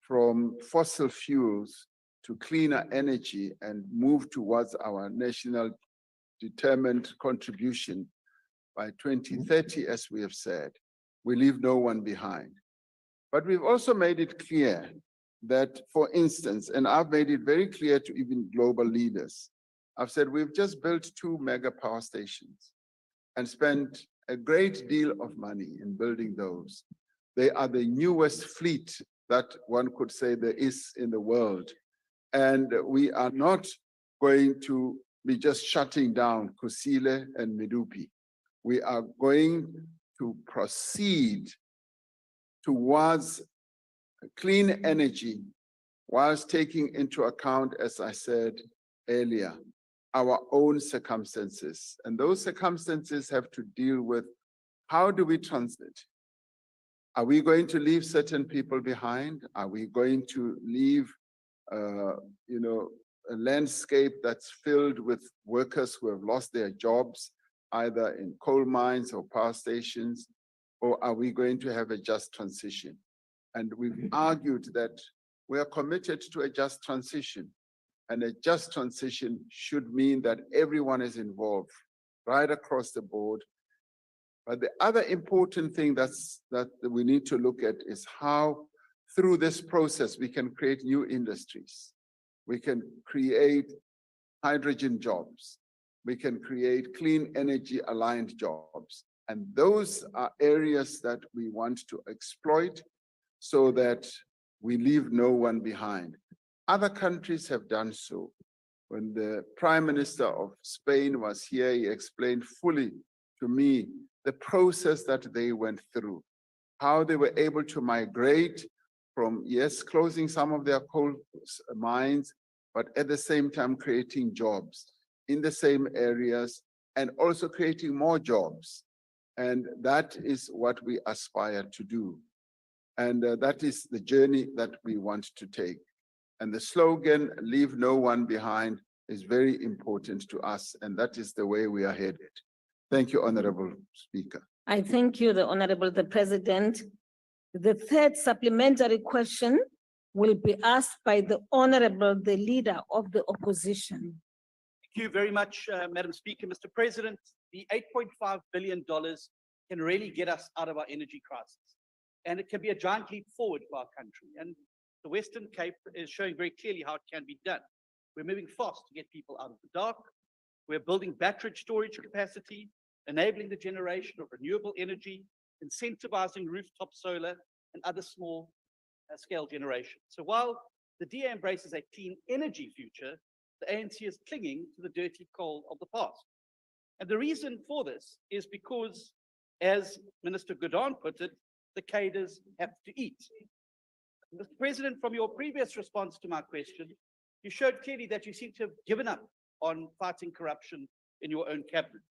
Speaker 2: from fossil fuels to cleaner energy and move towards our national determined contribution by 2030, as we have said, we leave no one behind. But we've also made it clear that, for instance, and I've made it very clear to even global leaders, I've said we've just built 2 mega power stations and spent a great deal of money in building those. They are the newest fleet that one could say there is in the world. And we are not going to be just shutting down Kusile and Medupi. We are going to proceed towards clean energy whilst taking into account, as I said earlier, our own circumstances. And those circumstances have to deal with how do we transit? Are we going to leave certain people behind? Are we going to leave, a landscape that's filled with workers who have lost their jobs, either in coal mines or power stations? Or are we going to have a just transition? And we've argued that we are committed to a just transition. And a just transition should mean that everyone is involved right across the board. But the other important thing that we need to look at is how through this process we can create new industries. We can create hydrogen jobs. We can create clean energy aligned jobs. And those are areas that we want to exploit so that we leave no one behind. Other countries have done so. When the Prime Minister of Spain was here, he explained fully to me the process that they went through, how they were able to migrate from, yes, closing some of their coal mines, but at the same time creating jobs in the same areas and also creating more jobs. And that is what we aspire to do. And that is the journey that we want to take. And the slogan, leave no one behind, is very important to us. And that is the way we are headed. Thank you, Honorable Speaker.
Speaker 1: I thank you, the Honorable the President. The third supplementary question will be asked by the Honorable, the Leader of the Opposition.
Speaker 7: Thank you very much, Madam Speaker. Mr. President, the $8.5 billion can really get us out of our energy crisis. And it can be a giant leap forward for our country. And the Western Cape is showing very clearly how it can be done. We're moving fast to get people out of the dark. We're building battery storage capacity, enabling the generation of renewable energy, incentivizing rooftop solar and other small scale generation. So while the DA embraces a clean energy future, the ANC is clinging to the dirty coal of the past. And the reason for this is because, as Minister Godon put it, the cadres have to eat. Mr. President, from your previous response to my question, you showed clearly that you seem to have given up on fighting corruption in your own cabinet.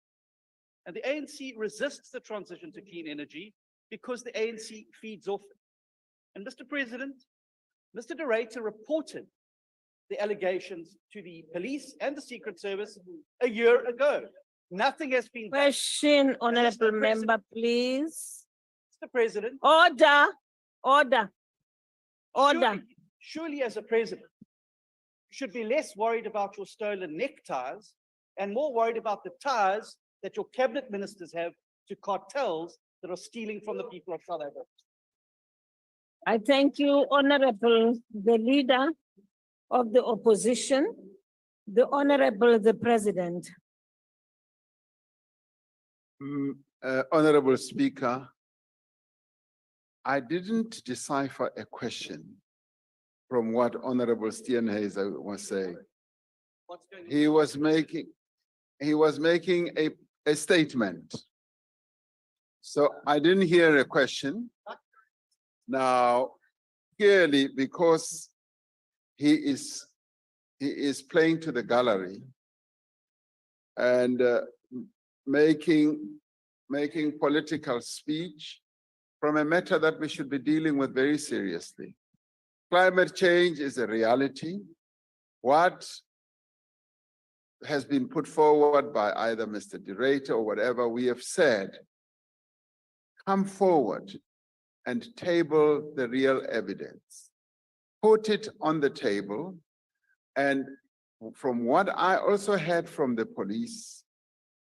Speaker 7: And the ANC resists the transition to clean energy because the ANC feeds off it. And Mr. President, Mr. De Ruyter reported the allegations to the police and the Secret Service a year ago. Nothing has been done.
Speaker 1: Question, Honorable Member, please.
Speaker 7: Mr. President.
Speaker 1: Order, order, order.
Speaker 7: Surely as a president, you should be less worried about your stolen neckties and more worried about the ties that your cabinet ministers have to cartels that are stealing from the people of South Africa.
Speaker 1: I thank you, Honorable, the Leader of the Opposition, the Honorable, the President.
Speaker 2: Honorable Speaker, I didn't decipher a question from what Honorable Steenhuisen was saying. He was making a statement. So I didn't hear a question. Now, clearly, because he is playing to the gallery and making political speech from a matter that we should be dealing with very seriously. Climate change is a reality. What has been put forward by either Mr. De Ruyter or whatever we have said, come forward and table the real evidence. Put it on the table. And from what I also heard from the police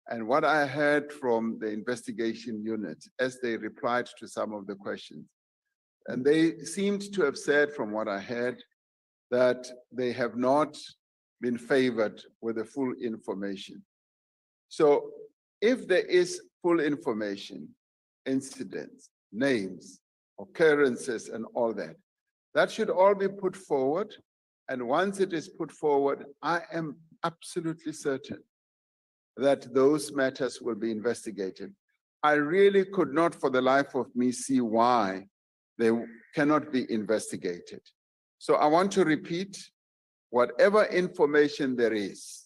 Speaker 2: and what I heard from the investigation unit as they replied to some of the questions, and they seemed to have said, from what I heard, that they have not been favored with the full information. So if there is full information, incidents, names, occurrences, and all that. That should all be put forward. And once it is put forward, I am absolutely certain that those matters will be investigated. I really could not for the life of me see why they cannot be investigated. So I want to repeat, whatever information there is,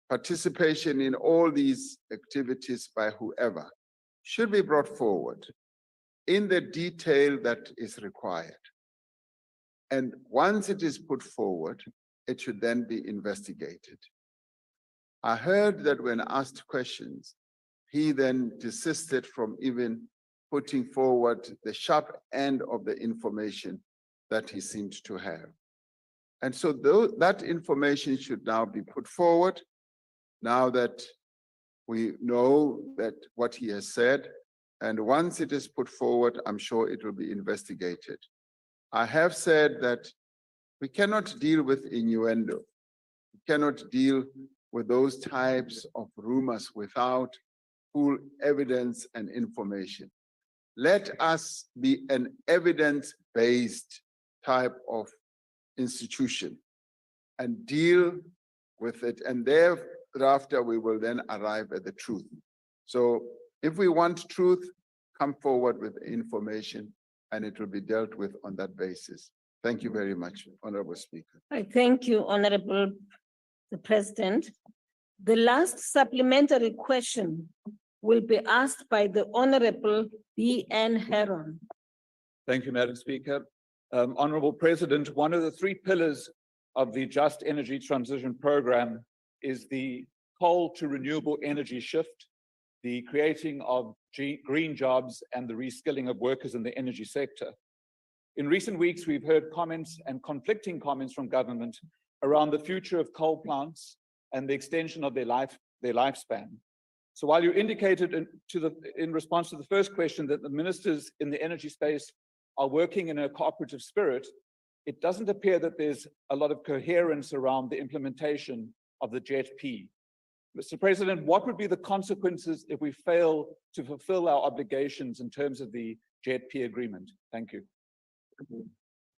Speaker 2: participation in all these activities by whoever should be brought forward in the detail that is required. And once it is put forward, it should then be investigated. I heard that when asked questions, he then desisted from even putting forward the sharp end of the information that he seemed to have. And so that information should now be put forward, now that we know that what he has said, and once it is put forward, I'm sure it will be investigated. I have said that we cannot deal with innuendo. We cannot deal with those types of rumors without full evidence and information. Let us be an evidence-based type of institution and deal with it, and thereafter we will then arrive at the truth. So if we want truth, come forward with information and it will be dealt with on that basis. Thank you very much, Honorable Speaker.
Speaker 1: I thank you, Honorable the President. The last supplementary question will be asked by the Honorable B.N. Heron.
Speaker 12: Thank you, Madam Speaker. Honorable President, one of the three pillars of the Just Energy Transition Program is the coal to renewable energy shift, the creating of green jobs, and the reskilling of workers in the energy sector. In recent weeks, we've heard comments and conflicting comments from government around the future of coal plants and the extension of their lifespan. So while you indicated in response to the first question that the ministers in the energy space are working in a cooperative spirit, it doesn't appear that there's a lot of coherence around the implementation of the JET-P. Mr. President, what would be the consequences if we fail to fulfill our obligations in terms of the JET-P agreement? Thank you.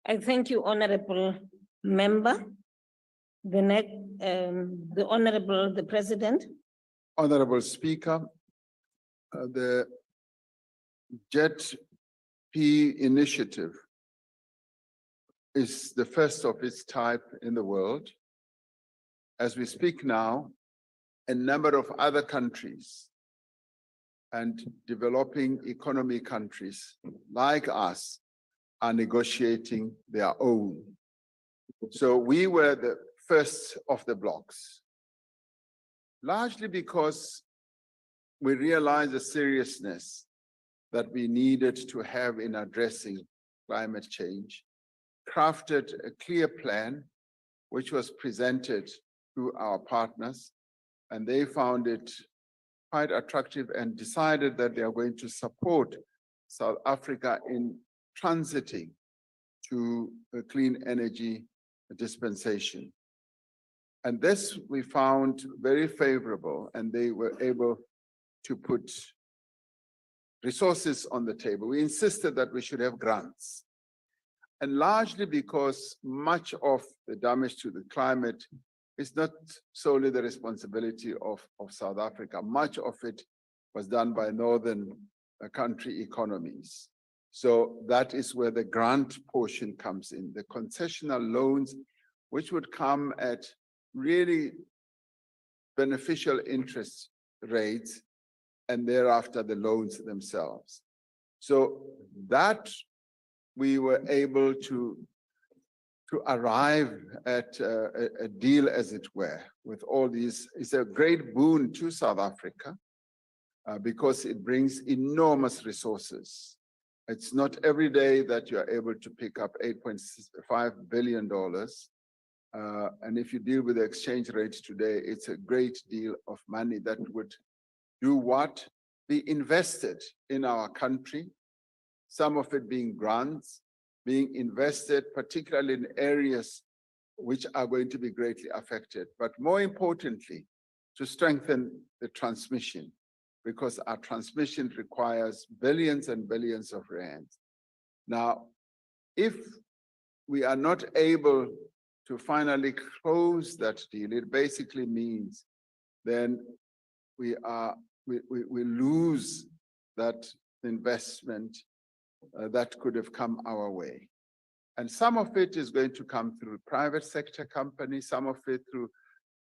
Speaker 1: I thank you, Honorable Member. The next, the Honorable the President.
Speaker 2: Honorable Speaker, the JET-P initiative is the first of its type in the world. As we speak now, a number of other countries and developing economy countries like us are negotiating their own. So we were the first of the blocks, largely because we realized the seriousness that we needed to have in addressing climate change, crafted a clear plan, which was presented to our partners, and they found it quite attractive and decided that they are going to support South Africa in transiting to a clean energy dispensation. And this we found very favorable, and they were able to put resources on the table. We insisted that we should have grants, and largely because much of the damage to the climate is not solely the responsibility of South Africa. Much of it was done by northern country economies. So that is where the grant portion comes in, the concessional loans, which would come at really beneficial interest rates, and thereafter the loans themselves. So that we were able to arrive at a deal, as it were, with all these. It's a great boon to South Africa because it brings enormous resources. It's not every day that you are able to pick up $8.5 billion. And if you deal with the exchange rate today, it's a great deal of money that would do what? Be invested in our country, some of it being grants, being invested particularly in areas which are going to be greatly affected, but more importantly, to strengthen the transmission, because our transmission requires billions and billions of rands. Now, if we are not able to finally close that deal, it basically means then we lose that investment that could have come our way. And some of it is going to come through private sector companies, some of it through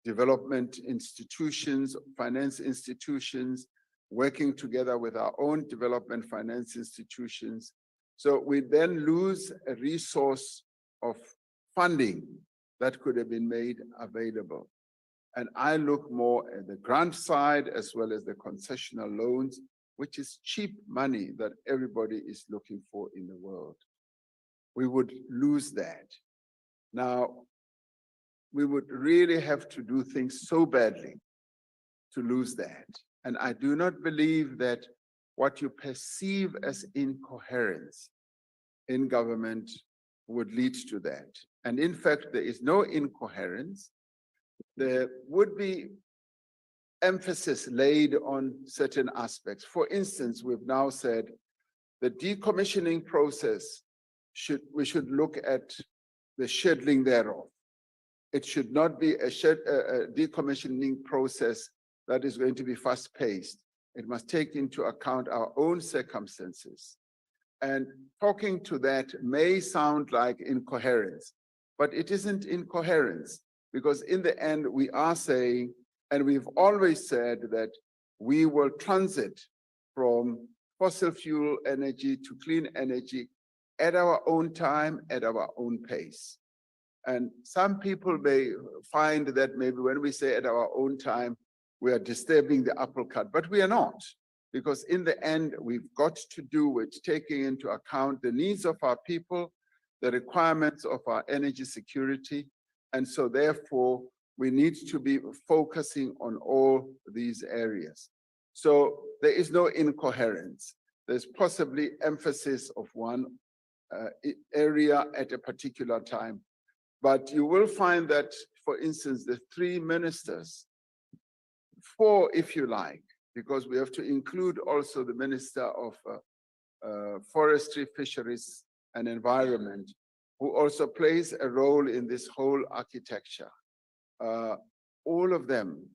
Speaker 2: development institutions, finance institutions, working together with our own development finance institutions. So we then lose a resource of funding that could have been made available. And I look more at the grant side as well as the concessional loans, which is cheap money that everybody is looking for in the world. We would lose that. Now, we would really have to do things so badly to lose that. And I do not believe that what you perceive as incoherence in government would lead to that. And in fact, there is no incoherence. There would be emphasis laid on certain aspects. For instance, we've now said the decommissioning process we should look at the scheduling thereof. It should not be a decommissioning process that is going to be fast-paced. It must take into account our own circumstances. And talking to that may sound like incoherence, but it isn't incoherence, because in the end, we are saying, and we've always said that we will transit from fossil fuel energy to clean energy at our own time, at our own pace. And some people may find that maybe when we say at our own time, we are disturbing the apple cart, but we are not. Because in the end, we've got to do with taking into account the needs of our people, the requirements of our energy security. And so therefore, we need to be focusing on all these areas. So there is no incoherence. There's possibly emphasis of one area at a particular time. But you will find that, for instance, the three ministers, four if you like, because we have to include also the Minister of Forestry, Fisheries and Environment, who also plays a role in this whole architecture. All of them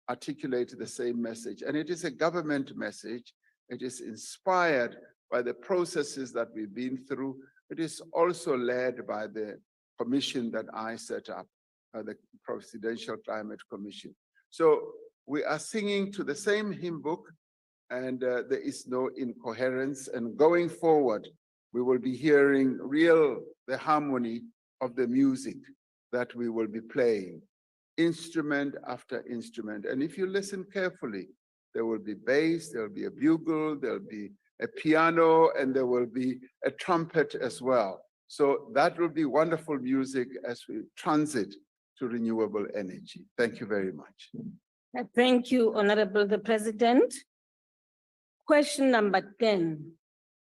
Speaker 2: articulate the same message, and it is a government message. It is inspired by the processes that we've been through. It is also led by the commission that I set up, the Presidential Climate Commission. So we are singing to the same hymn book, and there is no incoherence. And going forward, we will be hearing the harmony of the music that we will be playing, instrument after instrument. And if you listen carefully, there will be bass, there will be a bugle, there will be a piano, and there will be a trumpet as well. So that will be wonderful music as we transit to renewable energy. Thank you very much.
Speaker 1: Thank you, Honorable the President. Question number 10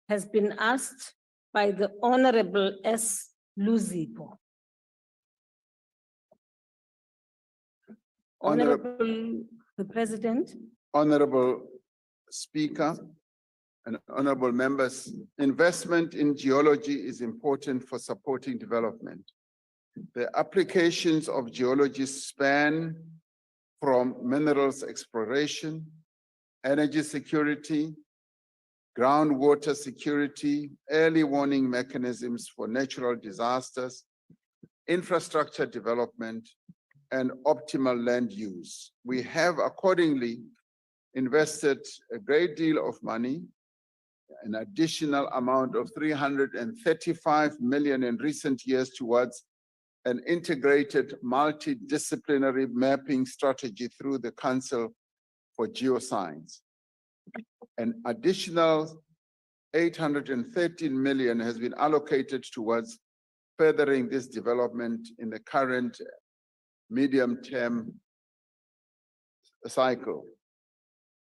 Speaker 1: has been asked by the Honorable S. Luzipo. Honorable the President.
Speaker 2: Honorable Speaker and honorable members, investment in geology is important for supporting development. The applications of geology span from minerals exploration, energy security, groundwater security, early warning mechanisms for natural disasters, infrastructure development, and optimal land use. We have accordingly invested a great deal of money, an additional amount of 335 million in recent years towards an integrated multidisciplinary mapping strategy through the Council for Geoscience. An additional 813 million has been allocated towards furthering this development in the current medium-term cycle.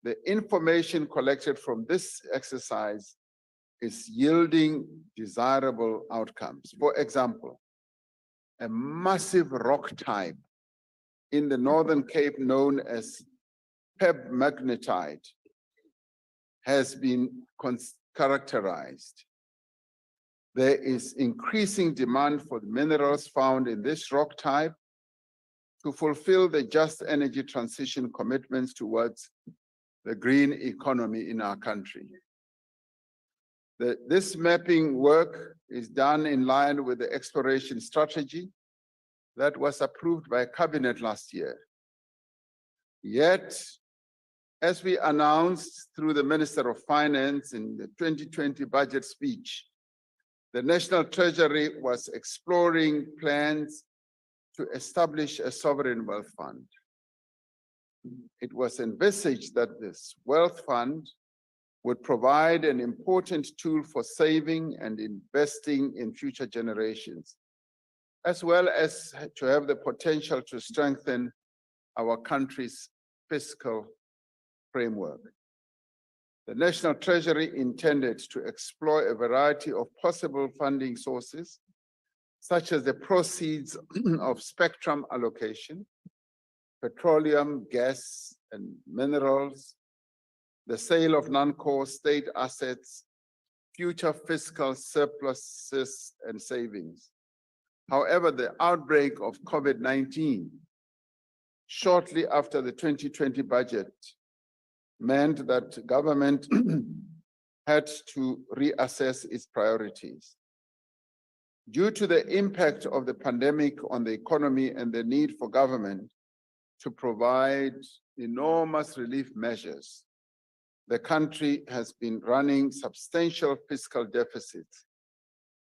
Speaker 2: The information collected from this exercise is yielding desirable outcomes. For example, a massive rock type in the Northern Cape known as pebmagnetite has been characterized. There is increasing demand for the minerals found in this rock type to fulfill the just energy transition commitments towards the green economy in our country. This mapping work is done in line with the exploration strategy that was approved by Cabinet last year. Yet, as we announced through the Minister of Finance in the 2020 budget speech, the National Treasury was exploring plans to establish a sovereign wealth fund. It was envisaged that this wealth fund would provide an important tool for saving and investing in future generations, as well as to have the potential to strengthen our country's fiscal framework. The National Treasury intended to explore a variety of possible funding sources, such as the proceeds of spectrum allocation, petroleum, gas, and minerals, the sale of non-core state assets, future fiscal surpluses and savings. However, the outbreak of COVID-19 shortly after the 2020 budget meant that government had to reassess its priorities. Due to the impact of the pandemic on the economy and the need for government to provide enormous relief measures, the country has been running substantial fiscal deficits.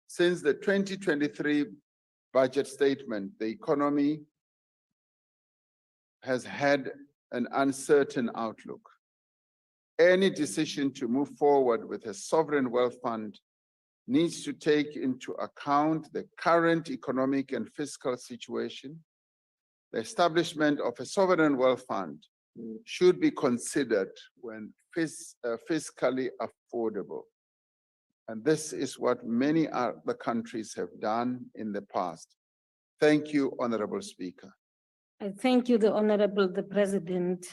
Speaker 2: Since the 2023 budget statement, the economy has had an uncertain outlook. Any decision to move forward with a sovereign wealth fund needs to take into account the current economic and fiscal situation. The establishment of a sovereign wealth fund should be considered when fiscally affordable. And this is what many other countries have done in the past. Thank you, Honorable Speaker.
Speaker 1: I thank you, the Honorable the President.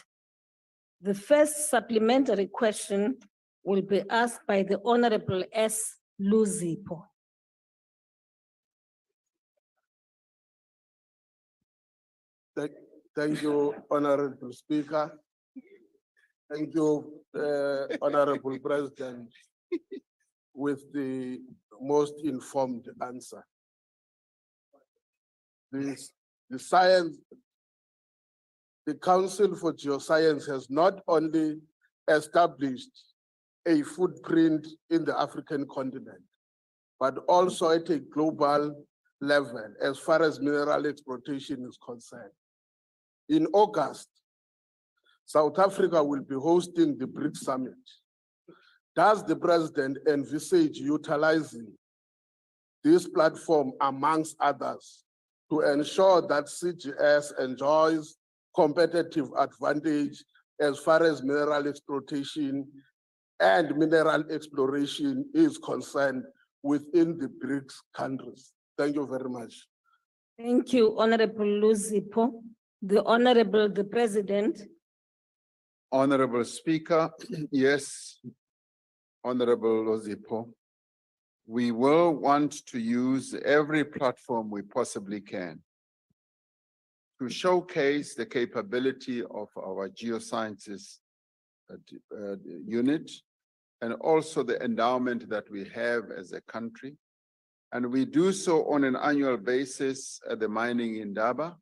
Speaker 1: The first supplementary question will be asked by the Honorable S. Luzipo.
Speaker 13: Thank you, Honorable Speaker. Thank you, Honorable President, with the most informed answer. The Council for Geoscience has not only established a footprint in the African continent, but also at a global level as far as mineral exploitation is concerned. In August, South Africa will be hosting the BRICS Summit. Does the President envisage utilizing this platform amongst others to ensure that CGS enjoys competitive advantage as far as mineral exploitation and mineral exploration is concerned within the BRICS countries? Thank you very much.
Speaker 1: Thank you, Honorable Luzipo. The Honorable the President.
Speaker 2: Honorable Speaker, yes, Honorable Luzipo, we will want to use every platform we possibly can to showcase the capability of our geosciences unit and also the endowment that we have as a country. And we do so on an annual basis at the Mining Indaba,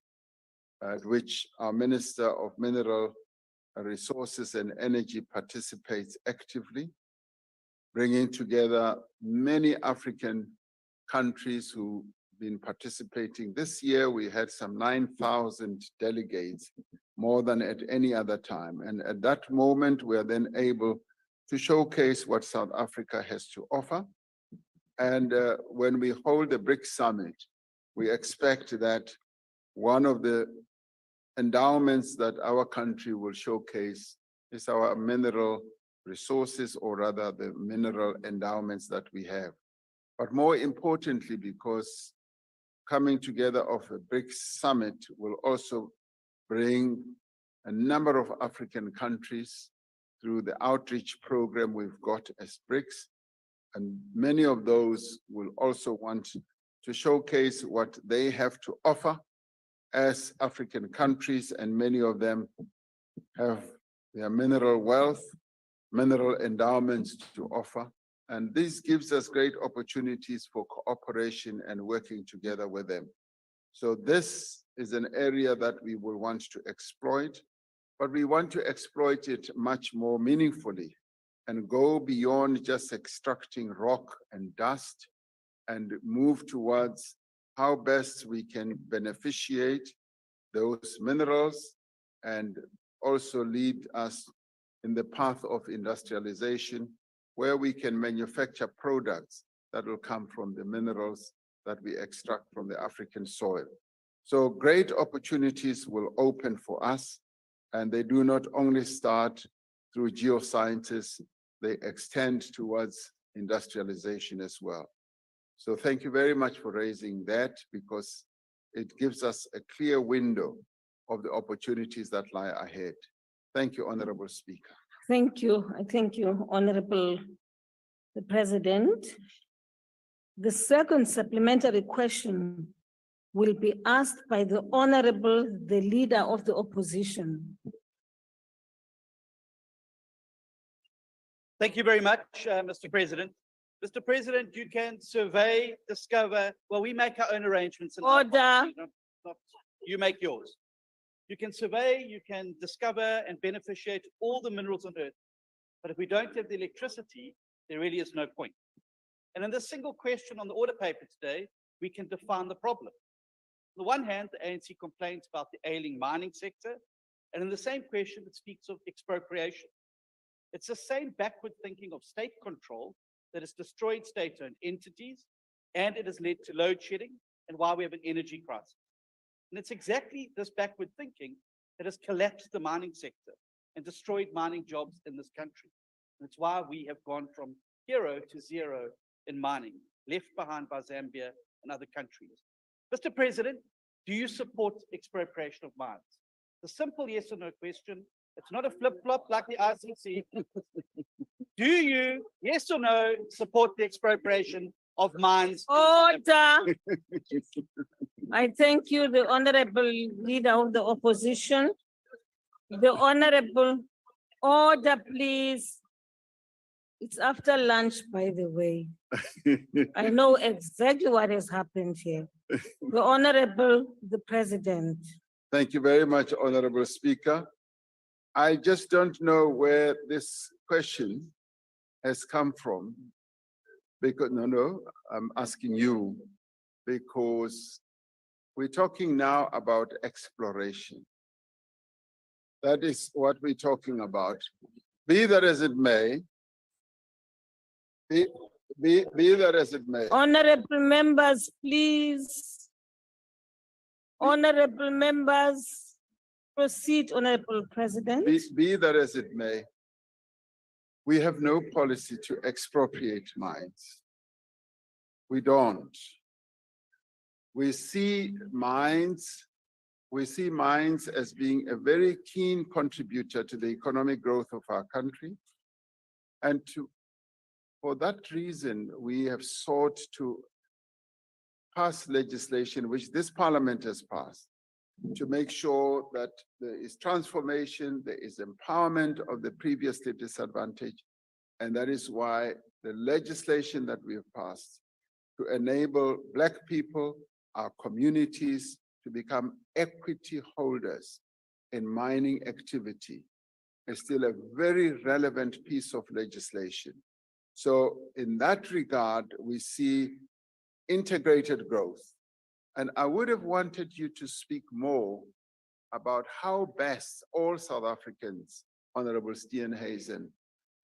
Speaker 2: at which our Minister of Mineral Resources and Energy participates actively, bringing together many African countries who've been participating. This year, we had some 9,000 delegates, more than at any other time. And at that moment, we are then able to showcase what South Africa has to offer. And when we hold the BRICS Summit, we expect that one of the endowments that our country will showcase is our mineral resources, or rather the mineral endowments that we have. But more importantly, because coming together of a BRICS Summit will also bring a number of African countries through the outreach program we've got as BRICS. And many of those will also want to showcase what they have to offer as African countries, and many of them have their mineral wealth, mineral endowments to offer. And this gives us great opportunities for cooperation and working together with them. So this is an area that we will want to exploit, but we want to exploit it much more meaningfully and go beyond just extracting rock and dust and move towards how best we can beneficiate those minerals and also lead us in the path of industrialization, where we can manufacture products that will come from the minerals that we extract from the African soil. So great opportunities will open for us, and they do not only start through geosciences, they extend towards industrialization as well. So thank you very much for raising that, because it gives us a clear window of the opportunities that lie ahead. Thank you, Honorable Speaker.
Speaker 1: Thank you. I thank you, Honorable the President. The second supplementary question will be asked by the Honorable, the Leader of the Opposition.
Speaker 7: Thank you very much, Mr. President. Mr. President, you can survey, discover, well, we make our own arrangements. In our
Speaker 1: Order.
Speaker 7: policy, you make yours. You can survey, you can discover and beneficiate all the minerals on Earth. But if we don't have the electricity, there really is no point. And in this single question on the order paper today, we can define the problem. On the one hand, the ANC complains about the ailing mining sector, and in the same question, it speaks of expropriation. It's the same backward thinking of state control that has destroyed state-owned entities, and it has led to load shedding and why we have an energy crisis. And it's exactly this backward thinking that has collapsed the mining sector and destroyed mining jobs in this country. And it's why we have gone from hero to zero in mining, left behind by Zambia and other countries. Mr. President, do you support expropriation of mines? The simple yes or no question. It's not a flip-flop like the ICC. Do you, yes or no, support the expropriation of mines?
Speaker 1: Order. I thank you, the Honorable Leader of the Opposition. The Honorable, order, please. It's after lunch, by the way. I know exactly what has happened here. The Honorable, the President.
Speaker 2: Thank you very much, Honorable Speaker. I just don't know where this question has come from, because, I'm asking you, because we're talking now about exploration. That is what we're talking about. Be that as it may, be that as it may.
Speaker 1: Honorable members, please. Honorable members, proceed, Honorable President.
Speaker 2: Be that as it may, we have no policy to expropriate mines. We don't. We see mines as being a very keen contributor to the economic growth of our country. And for that reason, we have sought to pass legislation, which this Parliament has passed, to make sure that there is transformation, there is empowerment of the previously disadvantaged. And that is why the legislation that we have passed to enable Black people, our communities, to become equity holders in mining activity is still a very relevant piece of legislation. So in that regard, we see integrated growth. And I would have wanted you to speak more about how best all South Africans, Honorable Steenhuisen,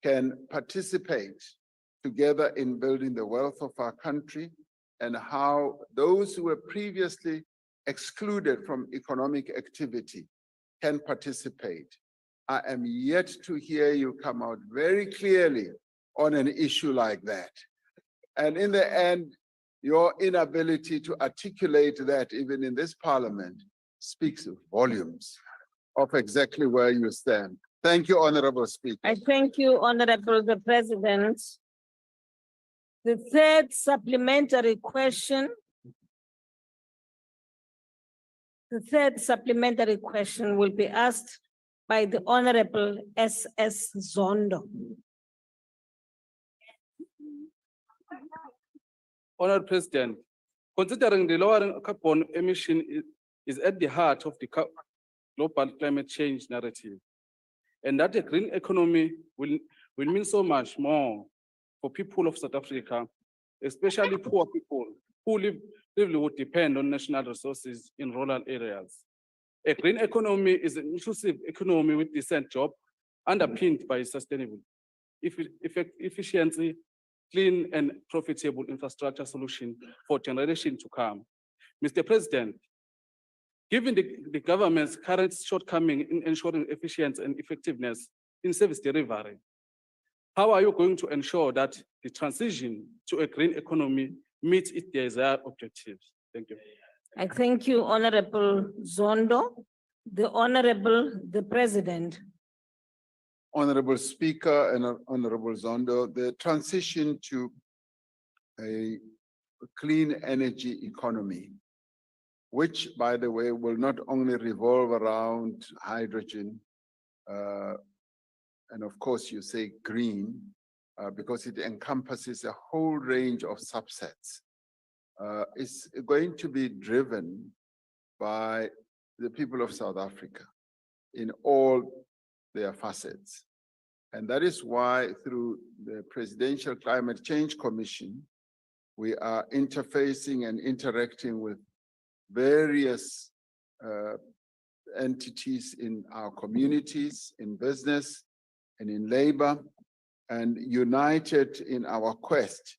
Speaker 2: can participate together in building the wealth of our country, and how those who were previously excluded from economic activity can participate. I am yet to hear you come out very clearly on an issue like that. And in the end, your inability to articulate that even in this Parliament speaks volumes of exactly where you stand. Thank you, Honorable Speaker.
Speaker 1: I thank you, Honorable the President. The third supplementary question. The third supplementary question will be asked by the Honorable S.S. Zondo.
Speaker 14: Honored President, considering the lowering carbon emission is at the heart of the global climate change narrative, and that a green economy will mean so much more for people of South Africa, especially poor people who would depend on national resources in rural areas. A green economy is an inclusive economy with decent jobs underpinned by sustainable, efficiency, clean and profitable infrastructure solution for generations to come. Mr. President, given the government's current shortcoming in ensuring efficiency and effectiveness in service delivery, how are you going to ensure that the transition to a green economy meets its desired objectives? Thank you.
Speaker 1: I thank you, Honorable Zondo. The Honorable the President.
Speaker 2: Honorable Speaker and Honorable Zondo, the transition to a clean energy economy, which, by the way, will not only revolve around hydrogen, and of course you say green, because it encompasses a whole range of subsets, is going to be driven by the people of South Africa in all their facets. And that is why through the Presidential Climate Change Commission, we are interfacing and interacting with various entities in our communities, in business, and in labor, and united in our quest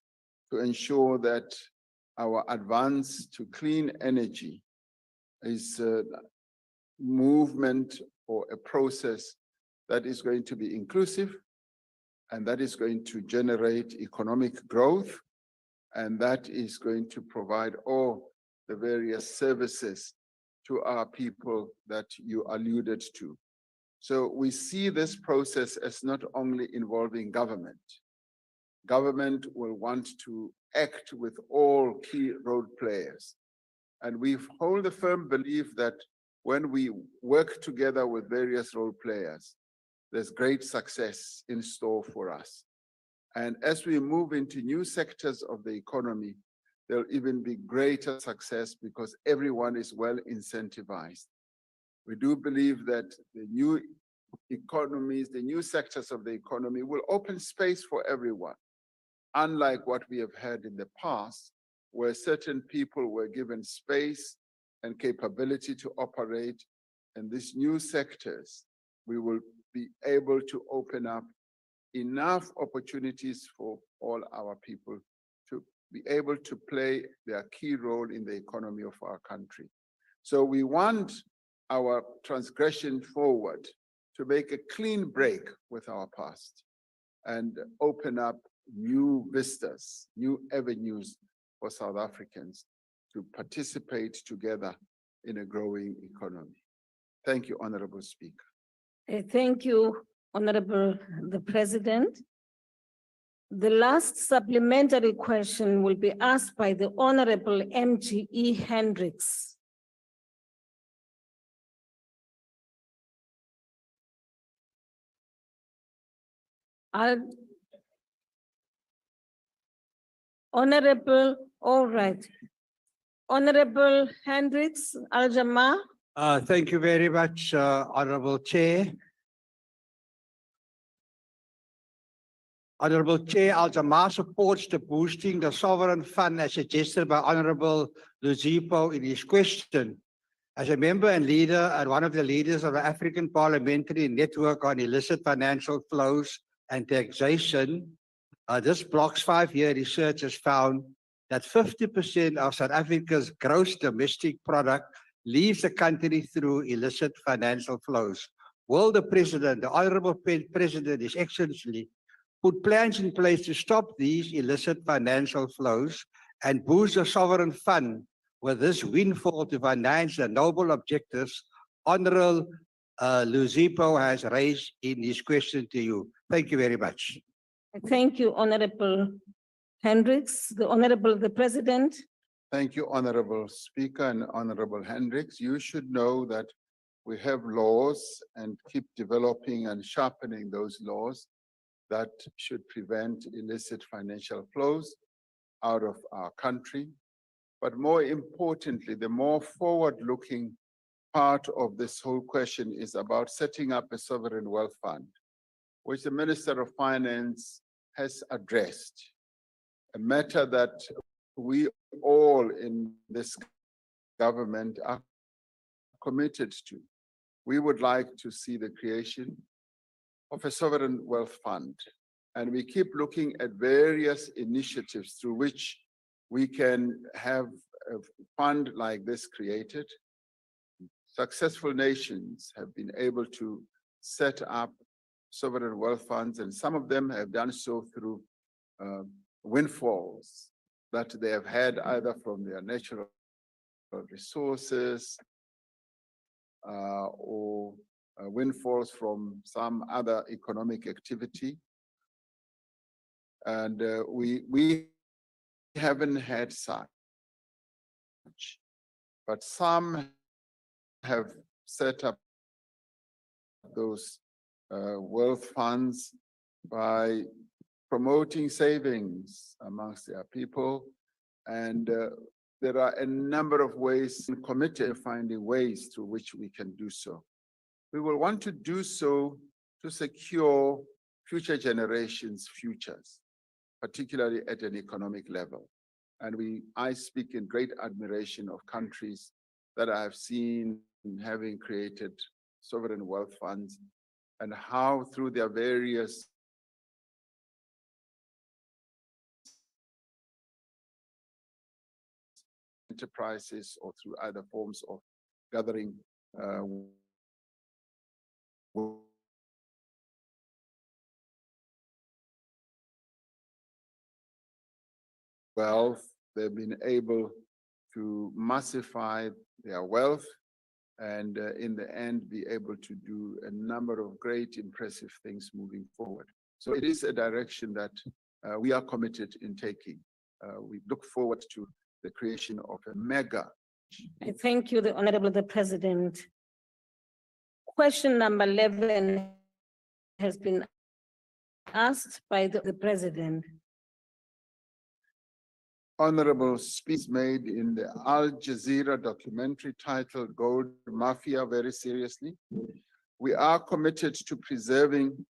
Speaker 2: to ensure that our advance to clean energy is a movement or a process that is going to be inclusive, and that is going to generate economic growth, and that is going to provide all the various services to our people that you alluded to. So we see this process as not only involving government. Government will want to act with all key role players. And we hold a firm belief that when we work together with various role players, there's great success in store for us. And as we move into new sectors of the economy, there'll even be greater success because everyone is well incentivized. We do believe that the new economies, the new sectors of the economy will open space for everyone, unlike what we have had in the past, where certain people were given space and capability to operate. And these new sectors, we will be able to open up enough opportunities for all our people to be able to play their key role in the economy of our country. So we want our transgression forward to make a clean break with our past and open up new vistas, new avenues for South Africans to participate together in a growing economy. Thank you, Honorable Speaker.
Speaker 1: Thank you, Honorable the President. The last supplementary question will be asked by the Honorable MGE Hendricks. Honorable, all right. Honorable Hendricks Al-Jamaa.
Speaker 15: Thank you very much, Honorable Chair. Honorable Chair, Al-Jamaa supports the boosting the sovereign fund as suggested by Honorable Luzipo in his question. As a member and leader and one of the leaders of the African Parliamentary Network on Illicit Financial Flows and Taxation, this Block's 5-year research has found that 50% of South Africa's gross domestic product leaves the country through illicit financial flows. Will the President, the Honorable President, His Excellency, put plans in place to stop these illicit financial flows and boost the sovereign fund with this windfall to finance the noble objectives Honorable Luzipo has raised in his question to you. Thank you very much.
Speaker 1: Thank you, Honorable Hendricks. The President.
Speaker 2: Thank you, Honorable Speaker and Honorable Hendricks. You should know that we have laws and keep developing and sharpening those laws that should prevent illicit financial flows out of our country. But more importantly, the more forward-looking part of this whole question is about setting up a sovereign wealth fund, which the Minister of Finance has addressed, a matter that we all in this government are committed to. We would like to see the creation of a sovereign wealth fund, and we keep looking at various initiatives through which we can have a fund like this created. Successful nations have been able to set up sovereign wealth funds, and some of them have done so through windfalls that they have had either from their natural resources or windfalls from some other economic activity. And we haven't had such, but some have set up those wealth funds by promoting savings amongst their people. And there are a number of ways committed finding ways through which we can do so. We will want to do so to secure future generations' futures, particularly at an economic level. And I speak in great admiration of countries that I have seen having created sovereign wealth funds and how through their various enterprises or through other forms of gathering wealth, they've been able to massify their wealth and in the end be able to do a number of great impressive things moving forward. So it is a direction that we are committed in taking. We look forward to the creation of a mega.
Speaker 1: I thank you, the Honorable President. Question number 11 has been asked by the President.
Speaker 2: Honorable speech made in the Al Jazeera documentary titled Gold Mafia very seriously. We are committed to preserving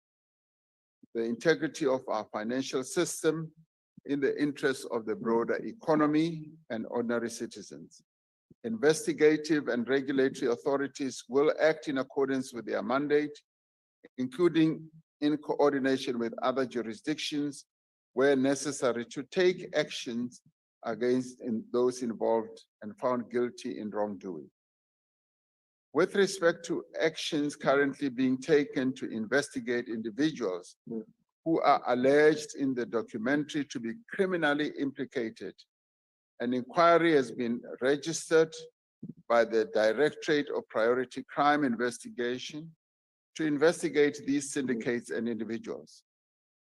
Speaker 2: the integrity of our financial system in the interest of the broader economy and ordinary citizens. Investigative and regulatory authorities will act in accordance with their mandate, including in coordination with other jurisdictions where necessary to take actions against those involved and found guilty in wrongdoing. With respect to actions currently being taken to investigate individuals who are alleged in the documentary to be criminally implicated, an inquiry has been registered by the Directorate of Priority Crime Investigation to investigate these syndicates and individuals.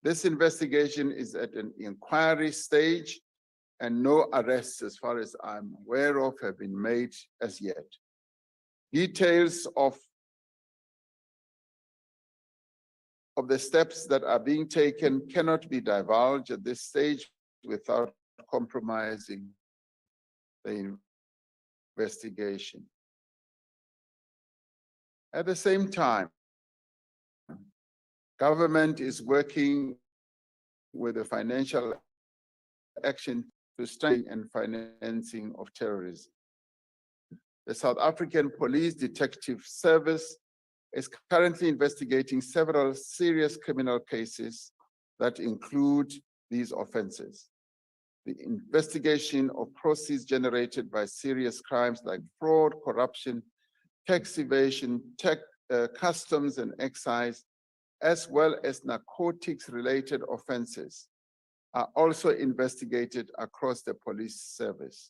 Speaker 2: This investigation is at an inquiry stage and no arrests, as far as I'm aware of, have been made as yet. Details of the steps that are being taken cannot be divulged at this stage without compromising the investigation. At the same time, government is working with the financial action to strengthen and financing of terrorism. The South African Police Detective Service is currently investigating several serious criminal cases that include these offenses. The investigation of proceeds generated by serious crimes like fraud, corruption, tax evasion, customs and excise, as well as narcotics-related offenses, are also investigated across the police service.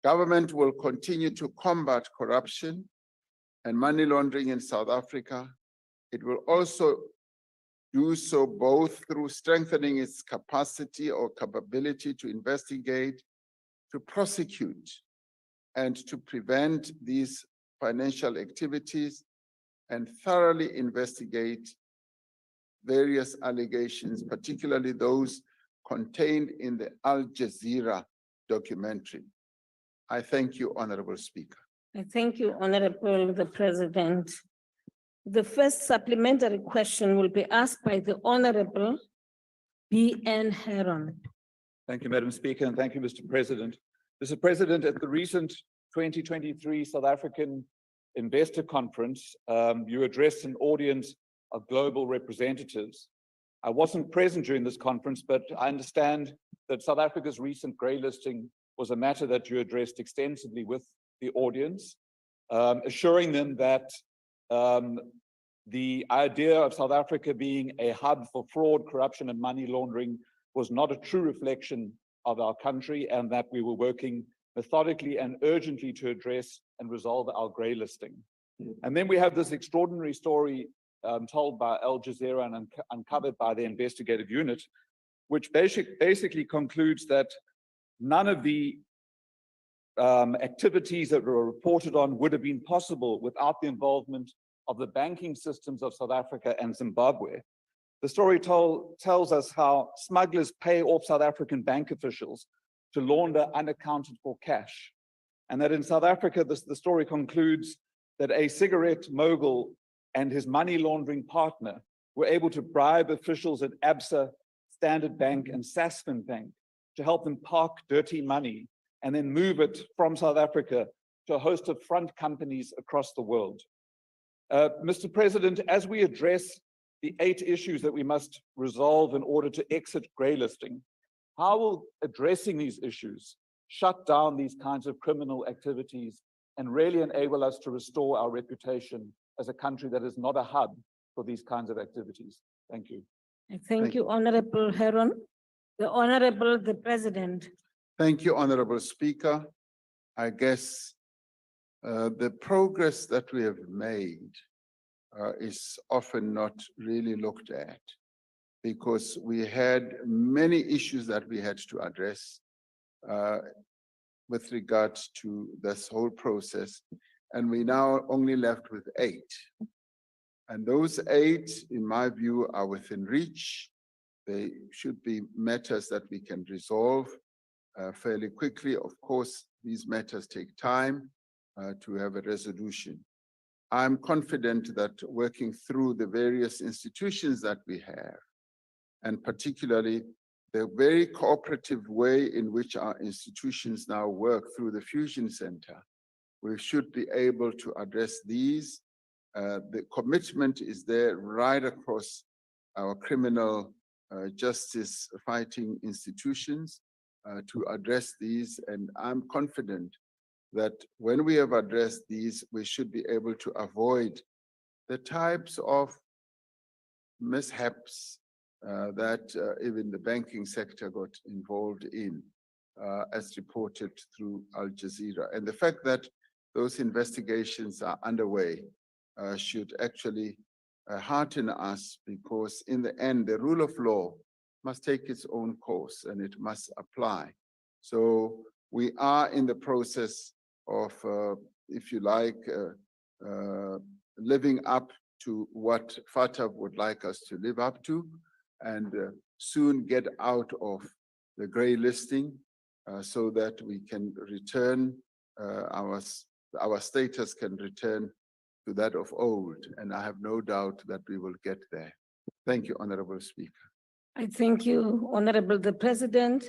Speaker 2: Government will continue to combat corruption and money laundering in South Africa. It will also do so both through strengthening its capacity or capability to investigate, to prosecute, and to prevent these financial activities, and thoroughly investigate various allegations, particularly those contained in the Al Jazeera documentary. I thank you, Honorable Speaker.
Speaker 1: I thank you, Honorable the President. The first supplementary question will be asked by the Honorable B.N. Heron.
Speaker 12: Thank you, Madam Speaker, and thank you, Mr. President. Mr. President, at the recent 2023 South African Investor Conference, you addressed an audience of global representatives. I wasn't present during this conference, but I understand that South Africa's recent grey listing was a matter that you addressed extensively with the audience, assuring them that the idea of South Africa being a hub for fraud, corruption, and money laundering was not a true reflection of our country, and that we were working methodically and urgently to address and resolve our grey listing. And then we have this extraordinary story told by Al Jazeera and uncovered by the investigative unit, which basically concludes that none of the activities that were reported on would have been possible without the involvement of the banking systems of South Africa and Zimbabwe. The story tells us how smugglers pay off South African bank officials to launder unaccounted for cash. And that in South Africa, the story concludes that a cigarette mogul and his money laundering partner were able to bribe officials at ABSA, Standard Bank, and Sasfin Bank to help them park dirty money and then move it from South Africa to a host of front companies across the world. Mr. President, as we address the 8 issues that we must resolve in order to exit grey listing, how will addressing these issues shut down these kinds of criminal activities and really enable us to restore our reputation as a country that is not a hub for these kinds of activities? Thank you.
Speaker 1: Thank you, Honorable Heron. The Honorable the President.
Speaker 2: Thank you, Honorable Speaker. I guess the progress that we have made is often not really looked at, because we had many issues that we had to address with regards to this whole process, and we now only left with 8. And those 8, in my view, are within reach. They should be matters that we can resolve fairly quickly. Of course, these matters take time to have a resolution. I'm confident that working through the various institutions that we have, and particularly the very cooperative way in which our institutions now work through the Fusion Center, we should be able to address these. The commitment is there right across our criminal justice fighting institutions to address these, and I'm confident that when we have addressed these, we should be able to avoid the types of mishaps that even the banking sector got involved in, as reported through Al Jazeera. And the fact that those investigations are underway should actually hearten us, because in the end, the rule of law must take its own course and it must apply. So we are in the process of, if you like, living up to what FATF would like us to live up to, and soon get out of the grey listing so that we can return, our status can return to that of old. And I have no doubt that we will get there. Thank you, Honorable Speaker.
Speaker 1: I thank you, Honorable the President.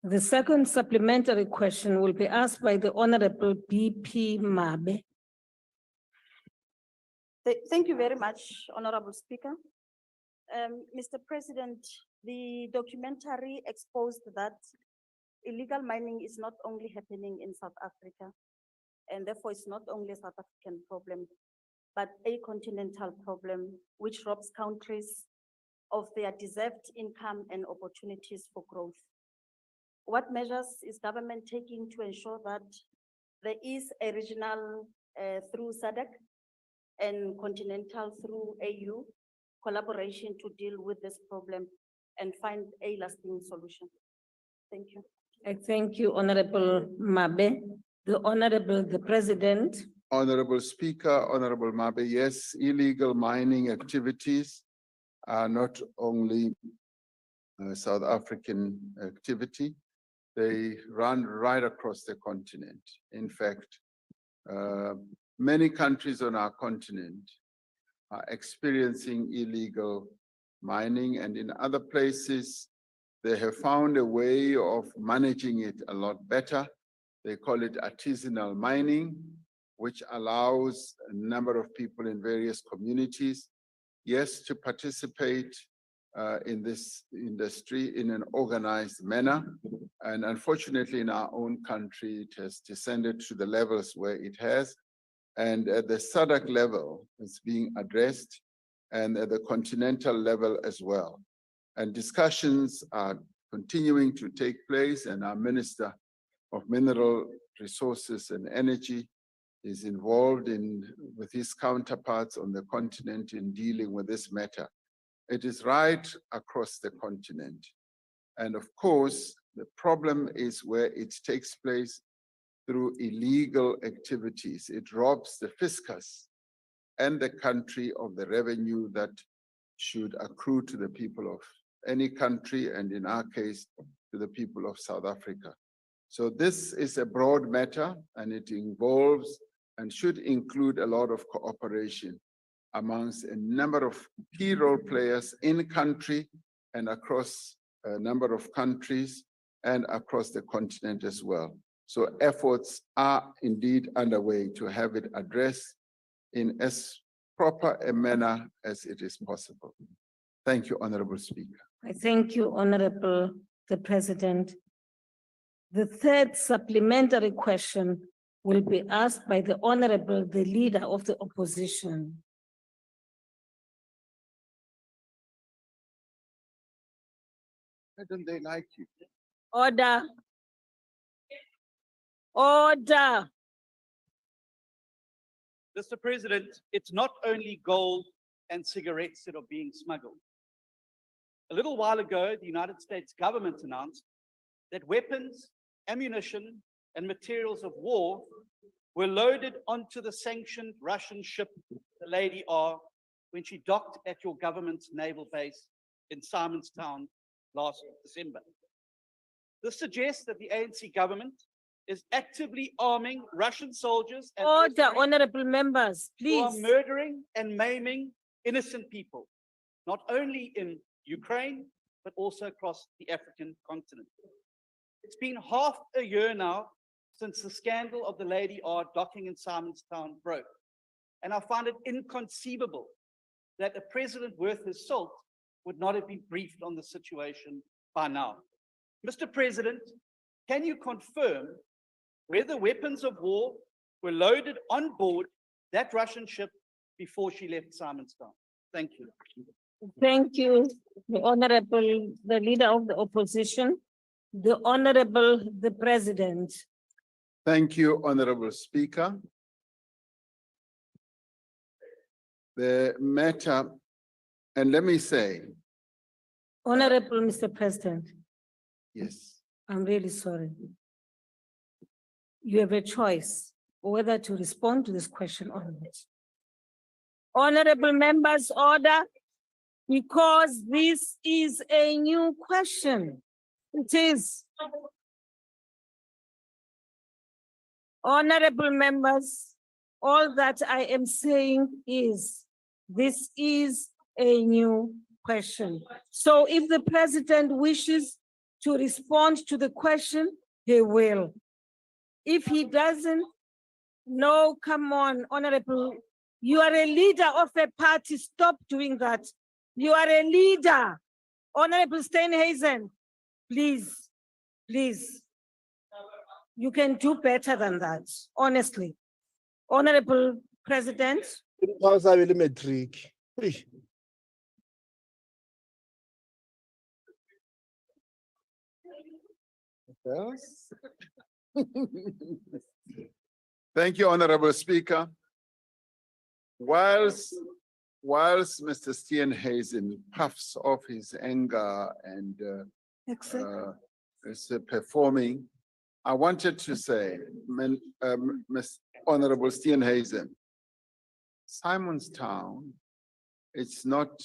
Speaker 1: The second supplementary question will be asked by the Honorable B.P. Mabe.
Speaker 16: Thank you very much, Honorable Speaker. Mr. President, the documentary exposed that illegal mining is not only happening in South Africa, and therefore it's not only a South African problem, but a continental problem which robs countries of their deserved income and opportunities for growth. What measures is government taking to ensure that there is a regional through SADC and Continental through AU collaboration to deal with this problem and find a lasting solution. Thank you.
Speaker 1: I thank you, Honorable Mabe. The President.
Speaker 2: Honorable Speaker, Honorable Mabe, yes, illegal mining activities are not only South African activity, they run right across the continent. In fact, many countries on our continent are experiencing illegal mining, and in other places, they have found a way of managing it a lot better. They call it artisanal mining, which allows a number of people in various communities, yes, to participate in this industry in an organized manner. And unfortunately, in our own country, it has descended to the levels where it has. And at the SADC level, it's being addressed, and at the continental level as well. And discussions are continuing to take place, and our Minister of Mineral Resources and Energy is involved with his counterparts on the continent in dealing with this matter. It is right across the continent. And of course, the problem is where it takes place through illegal activities. It robs the fiscus and the country of the revenue that should accrue to the people of any country, and in our case, to the people of South Africa. So this is a broad matter, and it involves and should include a lot of cooperation amongst a number of key role players in country and across a number of countries and across the continent as well. So efforts are indeed underway to have it addressed in as proper a manner as it is possible. Thank you, Honorable Speaker.
Speaker 1: I thank you, Honorable the President. The third supplementary question will be asked by the Honorable, the Leader of the Opposition.
Speaker 2: Why don't they like you?
Speaker 1: Order. Order.
Speaker 7: Mr. President, it's not only gold and cigarettes that are being smuggled. A little while ago, the United States government announced that weapons, ammunition, and materials of war were loaded onto the sanctioned Russian ship, the Lady R, when she docked at your government's naval base in Simonstown last December. This suggests that the ANC government is actively arming Russian soldiers and
Speaker 1: Order, honorable members,
Speaker 7: who are
Speaker 1: please.
Speaker 7: murdering and maiming innocent people, not only in Ukraine, but also across the African continent. It's been half a year now since the scandal of the Lady R docking in Simonstown broke. And I find it inconceivable that a president worth his salt would not have been briefed on the situation by now. Mr. President, can you confirm whether weapons of war were loaded on board that Russian ship before she left Simonstown? Thank you.
Speaker 1: Thank you, the Honorable, the Leader of the Opposition, the Honorable, the President.
Speaker 2: Thank you, Honorable Speaker. The matter, and let me say.
Speaker 1: Honorable Mr. President.
Speaker 2: Yes.
Speaker 1: I'm really sorry. You have a choice whether to respond to this question or not. Honorable members, order, because this is a new question. It is. Honorable members, all that I am saying is this is a new question. So if the president wishes to respond to the question, he will. If he doesn't, no, come on, Honorable. You are a leader of a party. Stop doing that. You are a leader. Honorable Steenhuisen, please, please. You can do better than that, honestly. Honorable President.
Speaker 2: Yes. Thank you, Honorable Speaker. Whilst Mr. Steenhuisen puffs off his anger and is performing, I wanted to say, Ms. Honorable Steenhuisen, Simonstown, it's not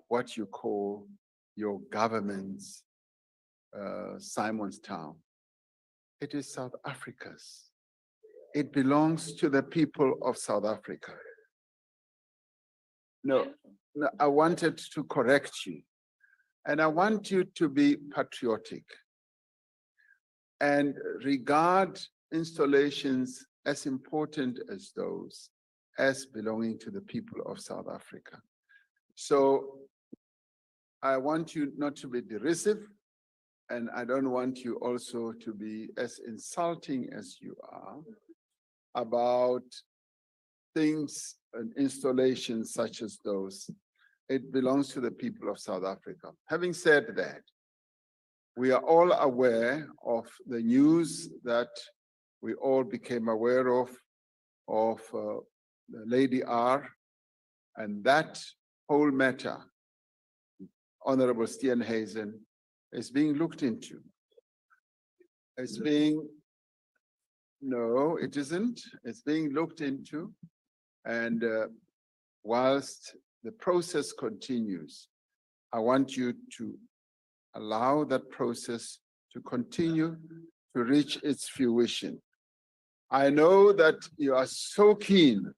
Speaker 2: what you call your government's Simonstown. It is South Africa's. It belongs to the people of South Africa. No, I wanted to correct you. And I want you to be patriotic and regard installations as important as those as belonging to the people of South Africa. So I want you not to be derisive, and I don't want you also to be as insulting as you are about things and installations such as those. It belongs to the people of South Africa. Having said that, we are all aware of the news that we all became aware of the Lady R, and that whole matter, Honorable Steenhuisen, is being looked into. It's being, no, it isn't. It's being looked into. And whilst the process continues, I want you to allow that process to continue to reach its fruition. I know that you are so keen.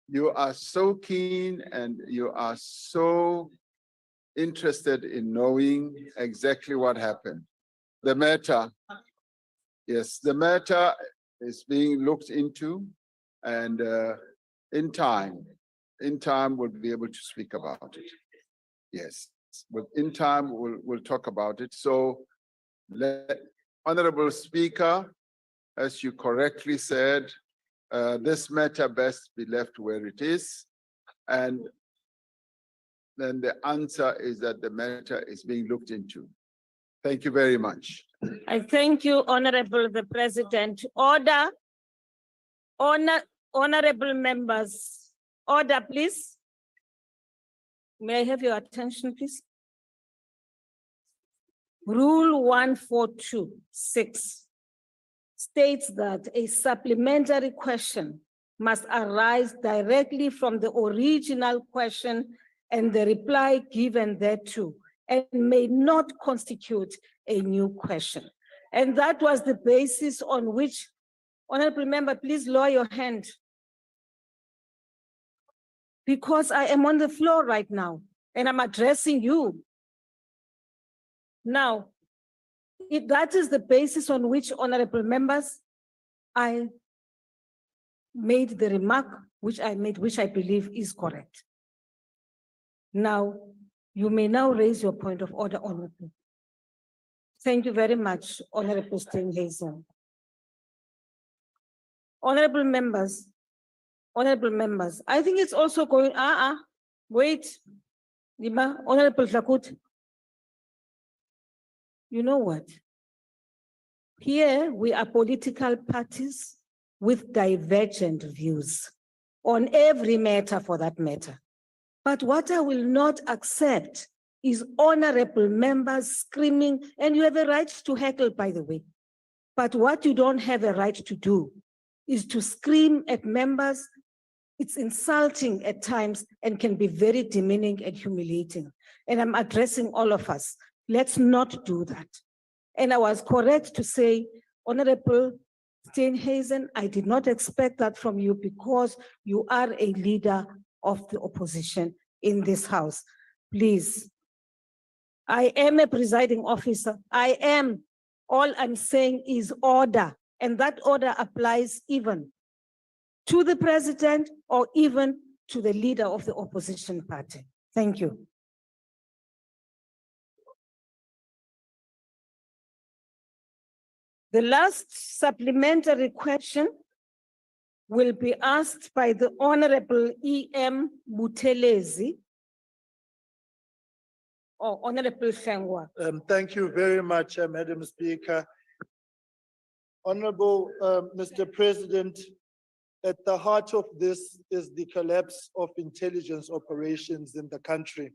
Speaker 2: You are so keen and you are so interested in knowing exactly what happened. The matter, yes, the matter is being looked into, and in time we'll be able to speak about it. Yes, but in time we'll talk about it. So, Honorable Speaker, as you correctly said, this matter best be left where it is, and then the answer is that the matter is being looked into. Thank you very much.
Speaker 1: I thank you, Honorable the President. Order. Honorable members. Order, please. May I have your attention, please? Rule 142(6) states that a supplementary question must arise directly from the original question and the reply given thereto, and may not constitute a new question. And that was the basis on which, Honorable Member, please lower your hand. Because I am on the floor right now and I'm addressing you. Now, if that is the basis on which, Honorable Members, I made the remark which I made, which I believe is correct. Now, you may now raise your point of order, Honorable. Thank you very much, Honorable Steenhuisen. Honorable members, I think it's also going, wait, Lima, Honorable Tlakut. You know what? Here we are political parties with divergent views on every matter for that matter. But what I will not accept is honorable members screaming, and you have a right to heckle, by the way. But what you don't have a right to do is to scream at members. It's insulting at times and can be very demeaning and humiliating. And I'm addressing all of us. Let's not do that. And I was correct to say, Honorable Steenhuisen, I did not expect that from you because you are a leader of the opposition in this house. Please, I am a presiding officer. I am. All I'm saying is order, and that order applies even to the president or even to the leader of the opposition party. Thank you. The last supplementary question will be asked by the Honorable E.M. Buthelezi. Or Honorable Shangwa.
Speaker 17: Thank you very much, Madam Speaker. Honorable Mr. President, at the heart of this is the collapse of intelligence operations in the country.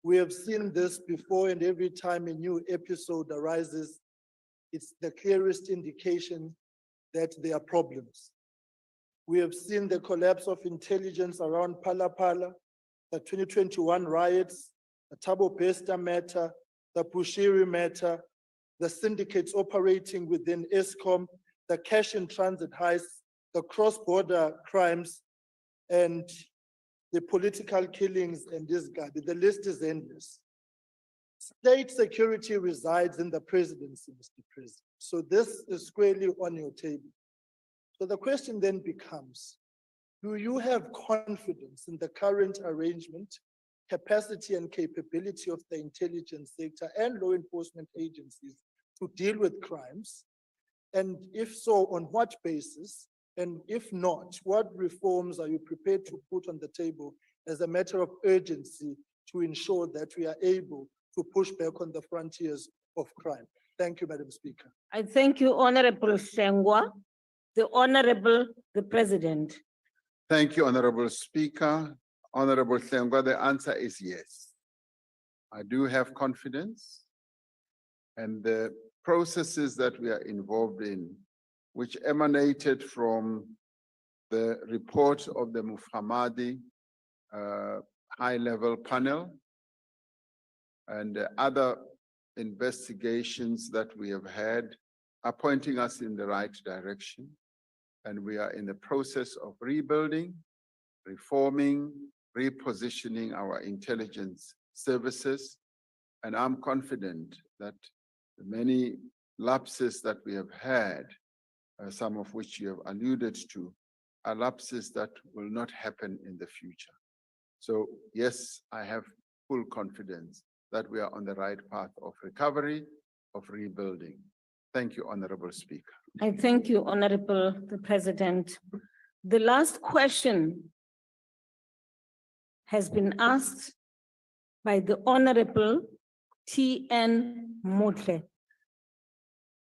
Speaker 17: We have seen this before, and every time a new episode arises, it's the clearest indication that there are problems. We have seen the collapse of intelligence around Phala Phala, the 2021 riots, the Thabo Bester matter, the Bushiri matter, the syndicates operating within ESCOM, the cash in transit heists, the cross-border crimes, and the political killings and discard. The list is endless. State security resides in the presidency, Mr. President. So this is squarely on your table. So the question then becomes, do you have confidence in the current arrangement, capacity and capability of the intelligence sector and law enforcement agencies to deal with crimes? And if so, on what basis? And if not, what reforms are you prepared to put on the table as a matter of urgency to ensure that we are able to push back on the frontiers of crime? Thank you, Madam Speaker.
Speaker 1: I thank you, Honorable Sengwa. The Honorable, the President.
Speaker 2: Thank you, Honorable Speaker. Honorable Sengwa, the answer is yes. I do have confidence, and the processes that we are involved in, which emanated from the report of the Mufhamadi high-level panel and other investigations that we have had, are pointing us in the right direction. And we are in the process of rebuilding, reforming, repositioning our intelligence services. And I'm confident that the many lapses that we have had, some of which you have alluded to, are lapses that will not happen in the future. So yes, I have full confidence that we are on the right path of recovery, of rebuilding. Thank you, Honorable Speaker.
Speaker 1: I thank you, Honorable the President. The last question has been asked by the Honorable T.N. Motle.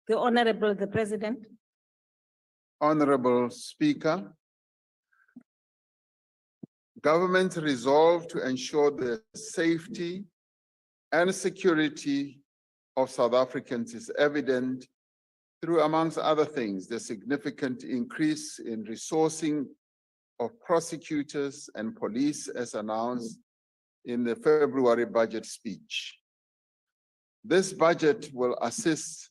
Speaker 1: The Honorable the President.
Speaker 2: Honorable Speaker, government's resolve to ensure the safety and security of South Africans is evident through, amongst other things, the significant increase in resourcing of prosecutors and police as announced in the February budget speech. This budget will assist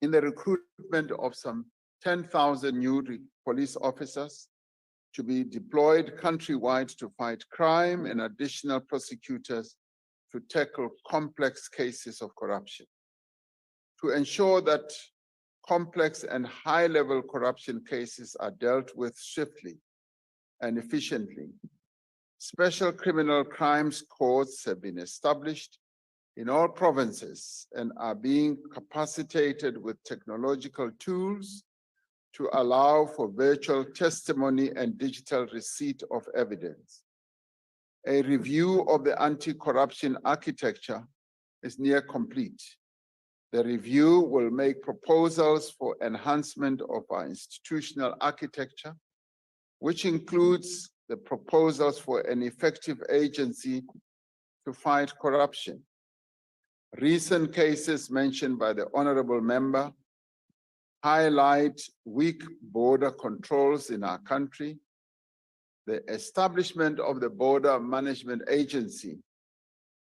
Speaker 2: in the recruitment of some 10,000 new police officers to be deployed countrywide to fight crime and additional prosecutors to tackle complex cases of corruption. To ensure that complex and high-level corruption cases are dealt with swiftly and efficiently, special criminal crimes courts have been established in all provinces and are being capacitated with technological tools to allow for virtual testimony and digital receipt of evidence. A review of the anti-corruption architecture is near complete. The review will make proposals for enhancement of our institutional architecture, which includes the proposals for an effective agency to fight corruption. Recent cases mentioned by the honorable member highlight weak border controls in our country, the establishment of the Border Management Agency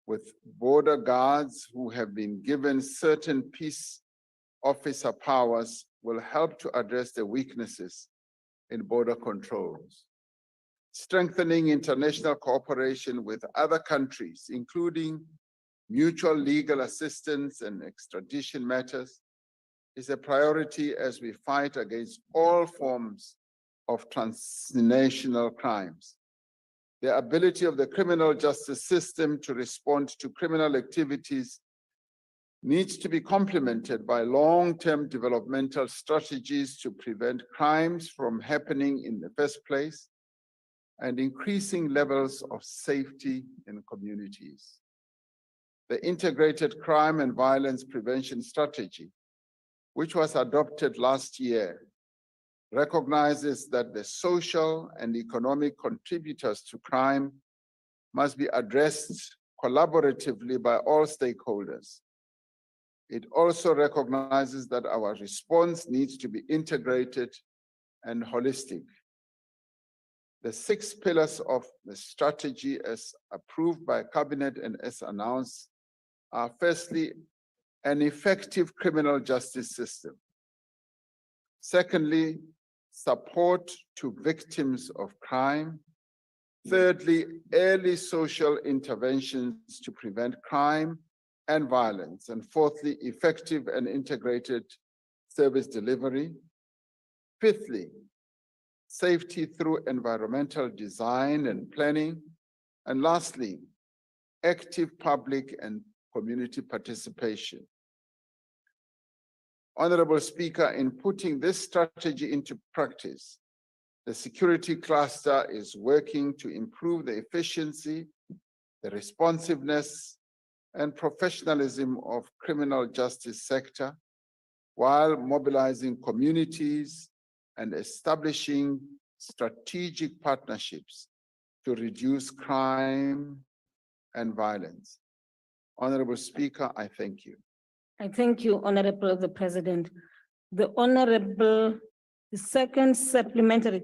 Speaker 2: with border guards who have been given certain peace officer powers will help to address the weaknesses in border controls. Strengthening international cooperation with other countries, including mutual legal assistance and extradition matters, is a priority as we fight against all forms of transnational crimes. The ability of the criminal justice system to respond to criminal activities needs to be complemented by long-term developmental strategies to prevent crimes from happening in the first place and increasing levels of safety in communities. The integrated crime and violence prevention strategy, which was adopted last year, recognizes that the social and economic contributors to crime must be addressed collaboratively by all stakeholders. It also recognizes that our response needs to be integrated and holistic. The 6 pillars of the strategy as approved by Cabinet and as announced are firstly, an effective criminal justice system. Secondly, support to victims of crime. Thirdly, early social interventions to prevent crime and violence. And fourthly, effective and integrated service delivery. Fifthly, safety through environmental design and planning. And lastly, active public and community participation. Honorable Speaker, in putting this strategy into practice, the security cluster is working to improve the efficiency, the responsiveness, and professionalism of criminal justice sector, while mobilizing communities and establishing strategic partnerships to reduce crime and violence. Honorable Speaker, I thank you.
Speaker 1: I thank you, Honorable the President. The second supplementary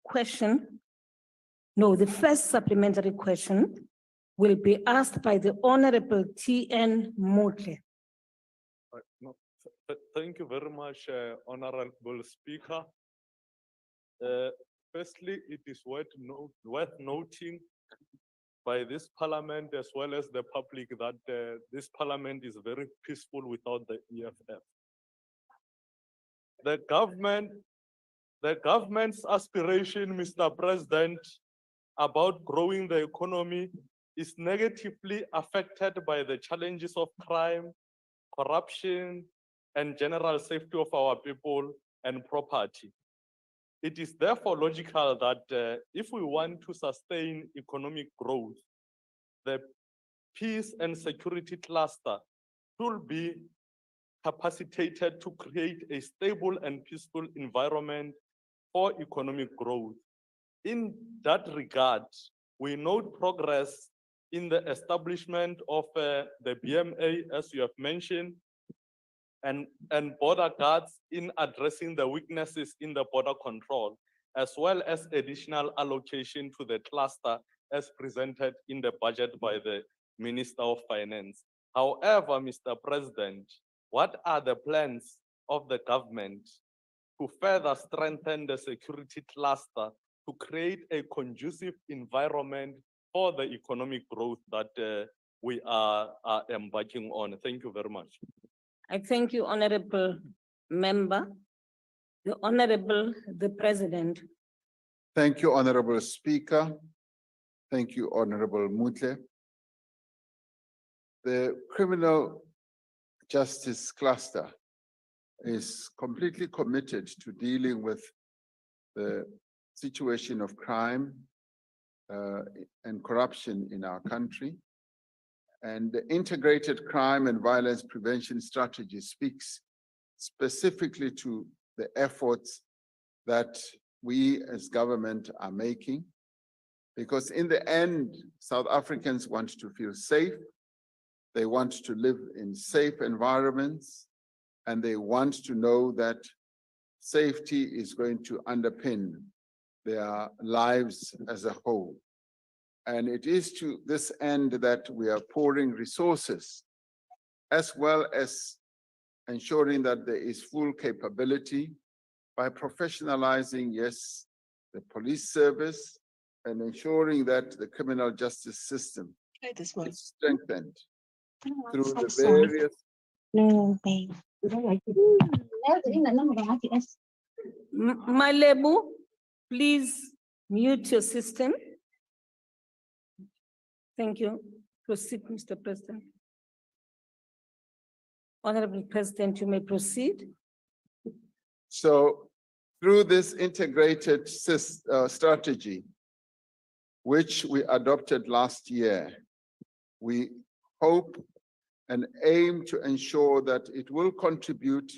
Speaker 1: question, no, the first supplementary question will be asked by the Honorable T.N. Motley.
Speaker 18: Thank you very much, Honorable Speaker. Firstly, it is worth noting by this parliament as well as the public that this parliament is very peaceful without the EFF. The government's aspiration, Mr. President, about growing the economy is negatively affected by the challenges of crime, corruption, and general safety of our people and property. It is therefore logical that if we want to sustain economic growth, the peace and security cluster should be capacitated to create a stable and peaceful environment for economic growth. In that regard, we note progress in the establishment of the BMA, as you have mentioned, and border guards in addressing the weaknesses in the border control, as well as additional allocation to the cluster as presented in the budget by the Minister of Finance. However, Mr. President, what are the plans of the government to further strengthen the security cluster to create a conducive environment for the economic growth that we are embarking on? Thank you very much.
Speaker 1: I thank you, Honorable Member. The Honorable the President.
Speaker 2: Thank you, Honorable Speaker. Thank you, Honorable Mutle. The criminal justice cluster is completely committed to dealing with the situation of crime and corruption in our country. And the integrated crime and violence prevention strategy speaks specifically to the efforts that we as government are making, because in the end, South Africans want to feel safe, they want to live in safe environments, and they want to know that safety is going to underpin their lives as a whole. And it is to this end that we are pouring resources, as well as ensuring that there is full capability by professionalizing, yes, the police service, and ensuring that the criminal justice system is strengthened through the various.
Speaker 1: Malebu, please mute your system. Thank you. Proceed, Mr. President. Honorable President, you may proceed.
Speaker 2: So through this integrated strategy, which we adopted last year, we hope and aim to ensure that it will contribute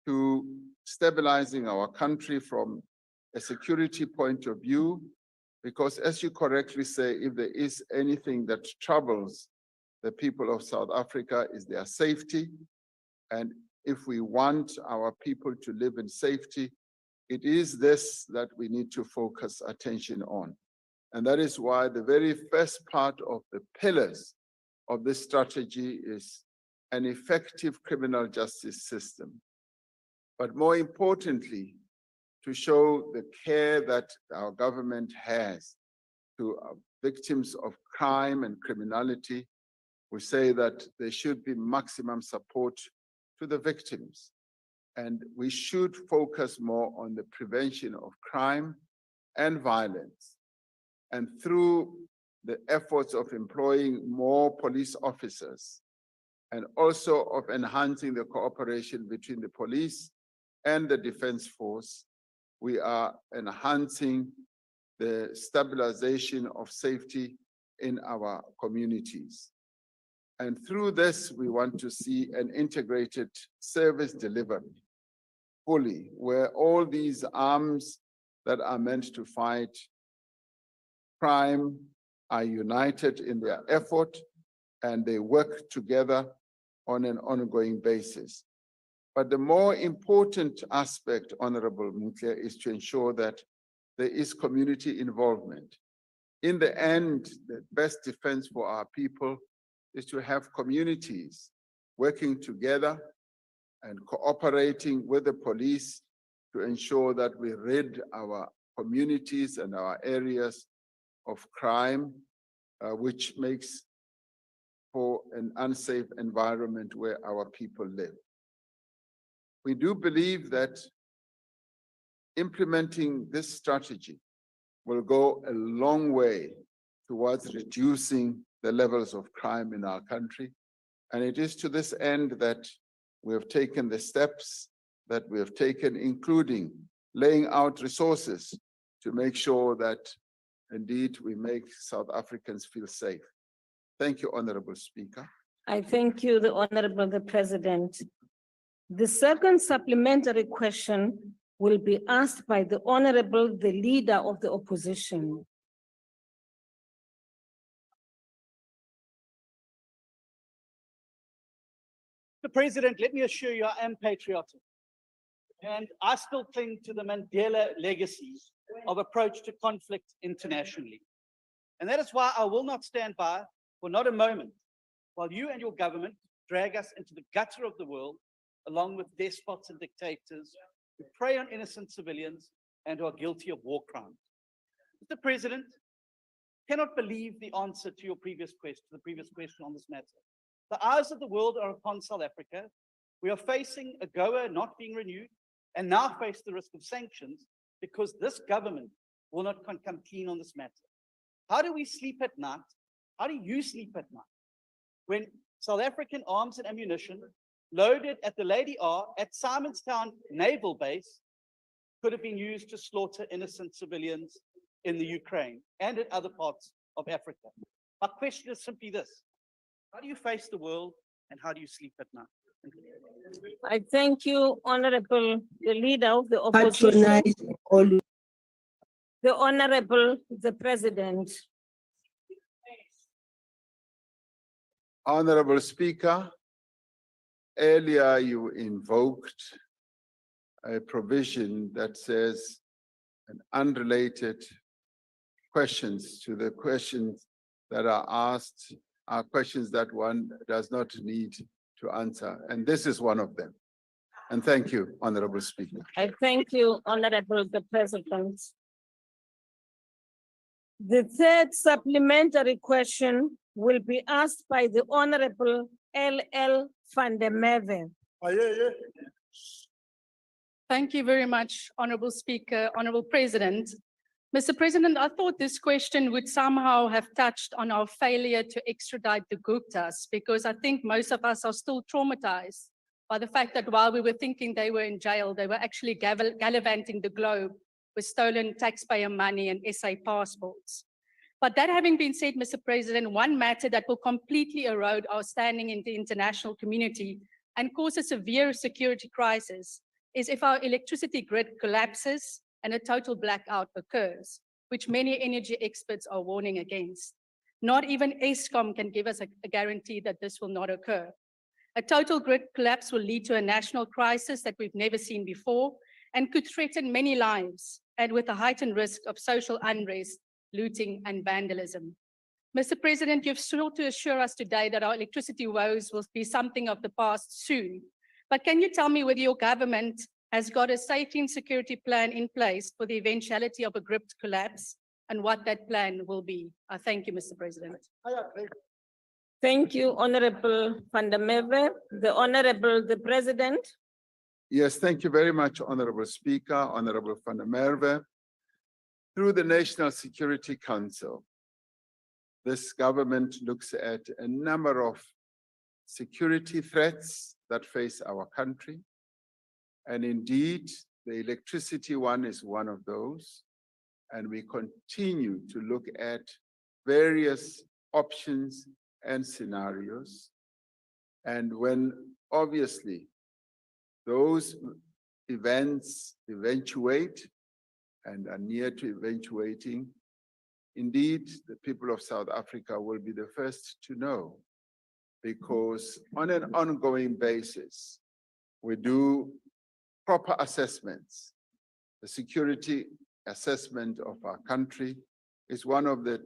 Speaker 2: to stabilizing our country from a security point of view, because as you correctly say, if there is anything that troubles the people of South Africa is their safety. And if we want our people to live in safety, it is this that we need to focus attention on. And that is why the very first part of the pillars of this strategy is an effective criminal justice system. But more importantly, to show the care that our government has to victims of crime and criminality, we say that there should be maximum support to the victims. And we should focus more on the prevention of crime and violence. And through the efforts of employing more police officers and also of enhancing the cooperation between the police and the defense force, we are enhancing the stabilization of safety in our communities. And through this, we want to see an integrated service delivery fully, where all these arms that are meant to fight crime are united in their effort and they work together on an ongoing basis. But the more important aspect, Honorable Mutlia, is to ensure that there is community involvement. In the end, the best defense for our people is to have communities working together and cooperating with the police to ensure that we rid our communities and our areas of crime, which makes for an unsafe environment where our people live. We do believe that implementing this strategy will go a long way towards reducing the levels of crime in our country. And it is to this end that we have taken the steps that we have taken, including laying out resources to make sure that indeed we make South Africans feel safe. Thank you, Honorable Speaker.
Speaker 1: I thank you, the Honorable the President. The second supplementary question will be asked by the Honorable the Leader of the Opposition.
Speaker 7: Mr. President, let me assure you I am patriotic. And I still cling to the Mandela legacy of approach to conflict internationally. And that is why I will not stand by for not a moment while you and your government drag us into the gutter of the world along with despots and dictators who prey on innocent civilians and who are guilty of war crimes. Mr. President, I cannot believe the answer to your previous question on this matter. The eyes of the world are upon South Africa. We are facing a AGOA not being renewed and now face the risk of sanctions because this government will not come clean on this matter. How do we sleep at night? How do you sleep at night when South African arms and ammunition loaded at the Lady R at Simonstown Naval Base could have been used to slaughter innocent civilians in the Ukraine and in other parts of Africa? My question is simply this: how do you face the world and how do you sleep at night?
Speaker 1: I thank you, Honorable the Leader of the Opposition. The Honorable the President.
Speaker 2: Honorable Speaker, earlier you invoked a provision that says an unrelated questions to the questions that are asked are questions that one does not need to answer. And this is one of them. And thank you, Honorable Speaker.
Speaker 1: I thank you, Honorable the President. The third supplementary question will be asked by the Honorable L.L. van der Merwe.
Speaker 19: Thank you very much, Honorable Speaker, Honorable President. Mr. President, I thought this question would somehow have touched on our failure to extradite the Guptas, because I think most of us are still traumatized by the fact that while we were thinking they were in jail, they were actually gallivanting the globe with stolen taxpayer money and SA passports. But that having been said, Mr. President, one matter that will completely erode our standing in the international community and cause a severe security crisis is if our electricity grid collapses and a total blackout occurs, which many energy experts are warning against. Not even ESCOM can give us a guarantee that this will not occur. A total grid collapse will lead to a national crisis that we've never seen before and could threaten many lives, and with a heightened risk of social unrest, looting, and vandalism. Mr. President, you've sought to assure us today that our electricity woes will be something of the past soon. But can you tell me whether your government has got a safety and security plan in place for the eventuality of a grid collapse and what that plan will be? Thank you, Mr. President.
Speaker 1: Thank you, Honorable Van der Merwe. The President.
Speaker 2: Yes, thank you very much, Honorable Speaker, Honorable Van der Merwe. Through the National Security Council, this government looks at a number of security threats that face our country. And indeed, the electricity one is one of those. And we continue to look at various options and scenarios. And when obviously those events eventuate and are near to eventuating, indeed, the people of South Africa will be the first to know, because on an ongoing basis, we do proper assessments. The security assessment of our country is one of the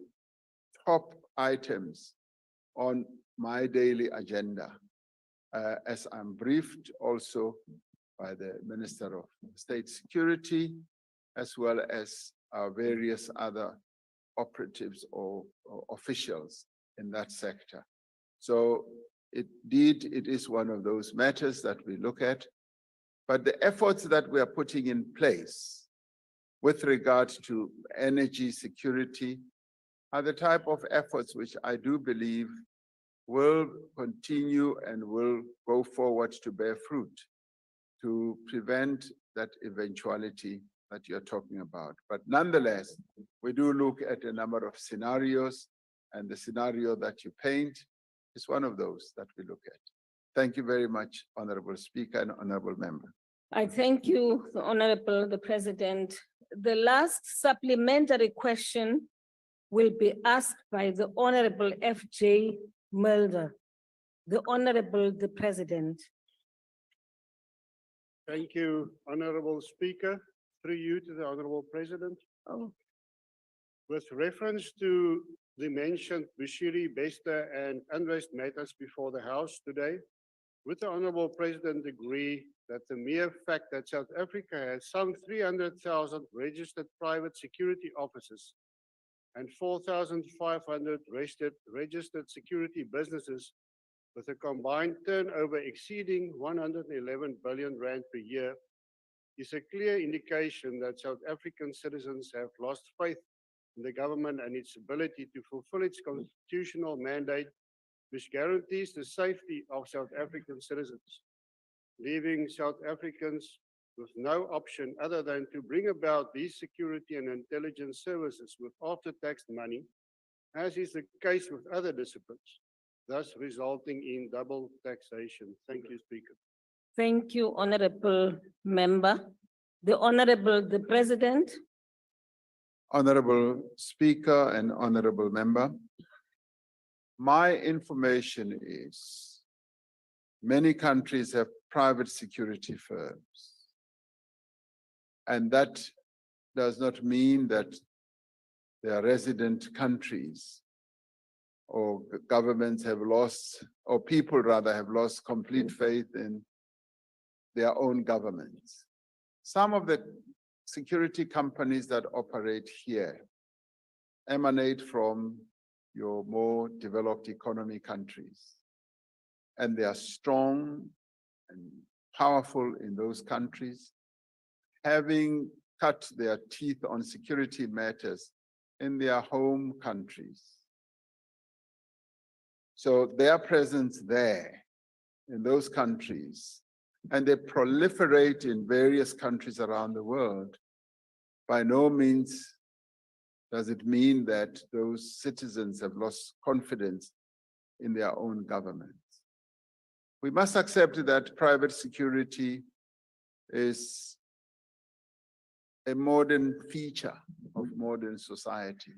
Speaker 2: top items on my daily agenda, as I'm briefed also by the Minister of State Security, as well as our various other operatives or officials in that sector. So indeed, it is one of those matters that we look at, but the efforts that we are putting in place with regard to energy security are the type of efforts which I do believe will continue and will go forward to bear fruit to prevent that eventuality that you're talking about. But nonetheless, we do look at a number of scenarios, and the scenario that you paint is one of those that we look at. Thank you very much, Honorable Speaker and Honorable Member.
Speaker 1: I thank you, the President. The last supplementary question will be asked by the Honorable F.J. Mulder. The President.
Speaker 20: Thank you, Honorable Speaker. Through you to the Honorable President. With reference to the mentioned Bushiri, Bester, and unrest matters before the House today, would the Honorable President agree that the mere fact that South Africa has some 300,000 registered private security officers and 4,500 registered security businesses with a combined turnover exceeding 111 billion rand per year is a clear indication that South African citizens have lost faith in the government and its ability to fulfill its constitutional mandate, which guarantees the safety of South African citizens, leaving South Africans with no option other than to bring about these security and intelligence services with after-tax money, as is the case with other disciplines, thus resulting in double taxation. Thank you, Speaker.
Speaker 1: Thank you, Honorable Member. The President.
Speaker 2: Honorable Speaker and Honorable Member, my information is many countries have private security firms. And that does not mean that they are resident countries or governments have lost, or people rather have lost complete faith in their own governments. Some of the security companies that operate here emanate from your more developed economy countries. And they are strong and powerful in those countries, having cut their teeth on security matters in their home countries. So their presence there in those countries, and they proliferate in various countries around the world, by no means does it mean that those citizens have lost confidence in their own governments. We must accept that private security is a modern feature of modern society.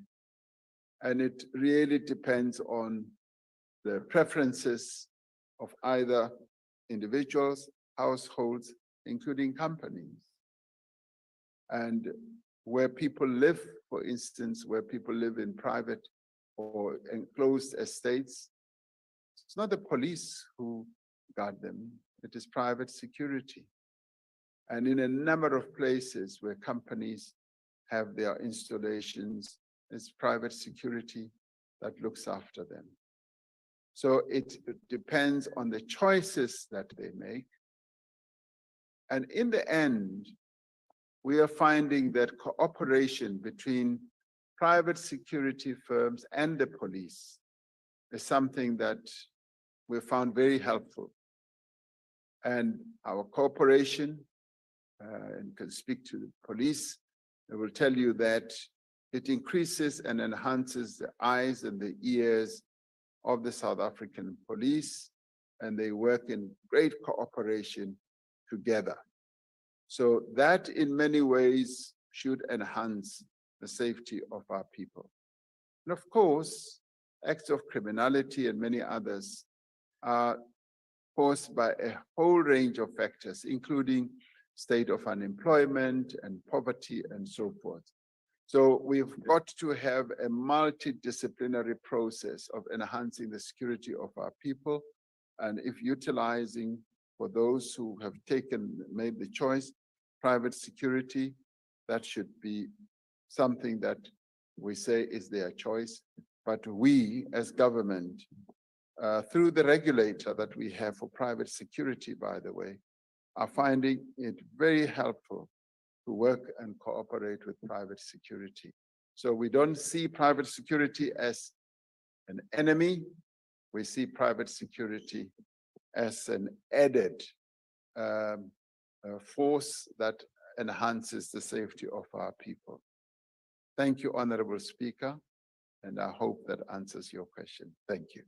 Speaker 2: And it really depends on the preferences of either individuals, households, including companies. And where people live, for instance, where people live in private or enclosed estates, it's not the police who guard them, it is private security. And in a number of places where companies have their installations, it's private security that looks after them. So it depends on the choices that they make. And in the end, we are finding that cooperation between private security firms and the police is something that we found very helpful. And our cooperation, and can speak to the police, they will tell you that it increases and enhances the eyes and the ears of the South African police, and they work in great cooperation together. So that in many ways should enhance the safety of our people. And of course, acts of criminality and many others are caused by a whole range of factors, including state of unemployment and poverty and so forth. So we've got to have a multidisciplinary process of enhancing the security of our people. And if utilizing, for those who have made the choice, private security, that should be something that we say is their choice. But we as government, through the regulator that we have for private security, by the way, are finding it very helpful to work and cooperate with private security. So we don't see private security as an enemy. We see private security as an added force that enhances the safety of our people. Thank you, Honorable Speaker, and I hope that answers your question. Thank you.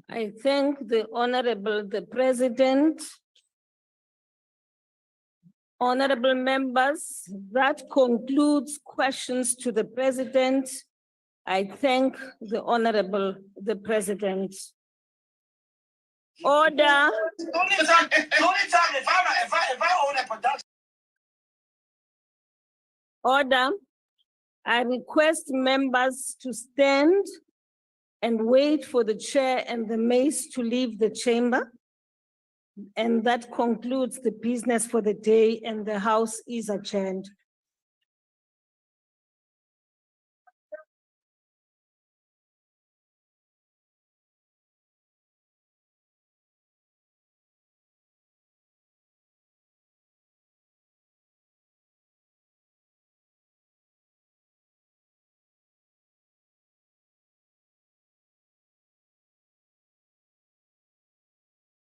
Speaker 1: I thank the President. Honorable members, that concludes questions to the President. I thank the President. Order. Order. I request members to stand and wait for the chair and the mace to leave the chamber. And that concludes the business for the day, and the House is adjourned.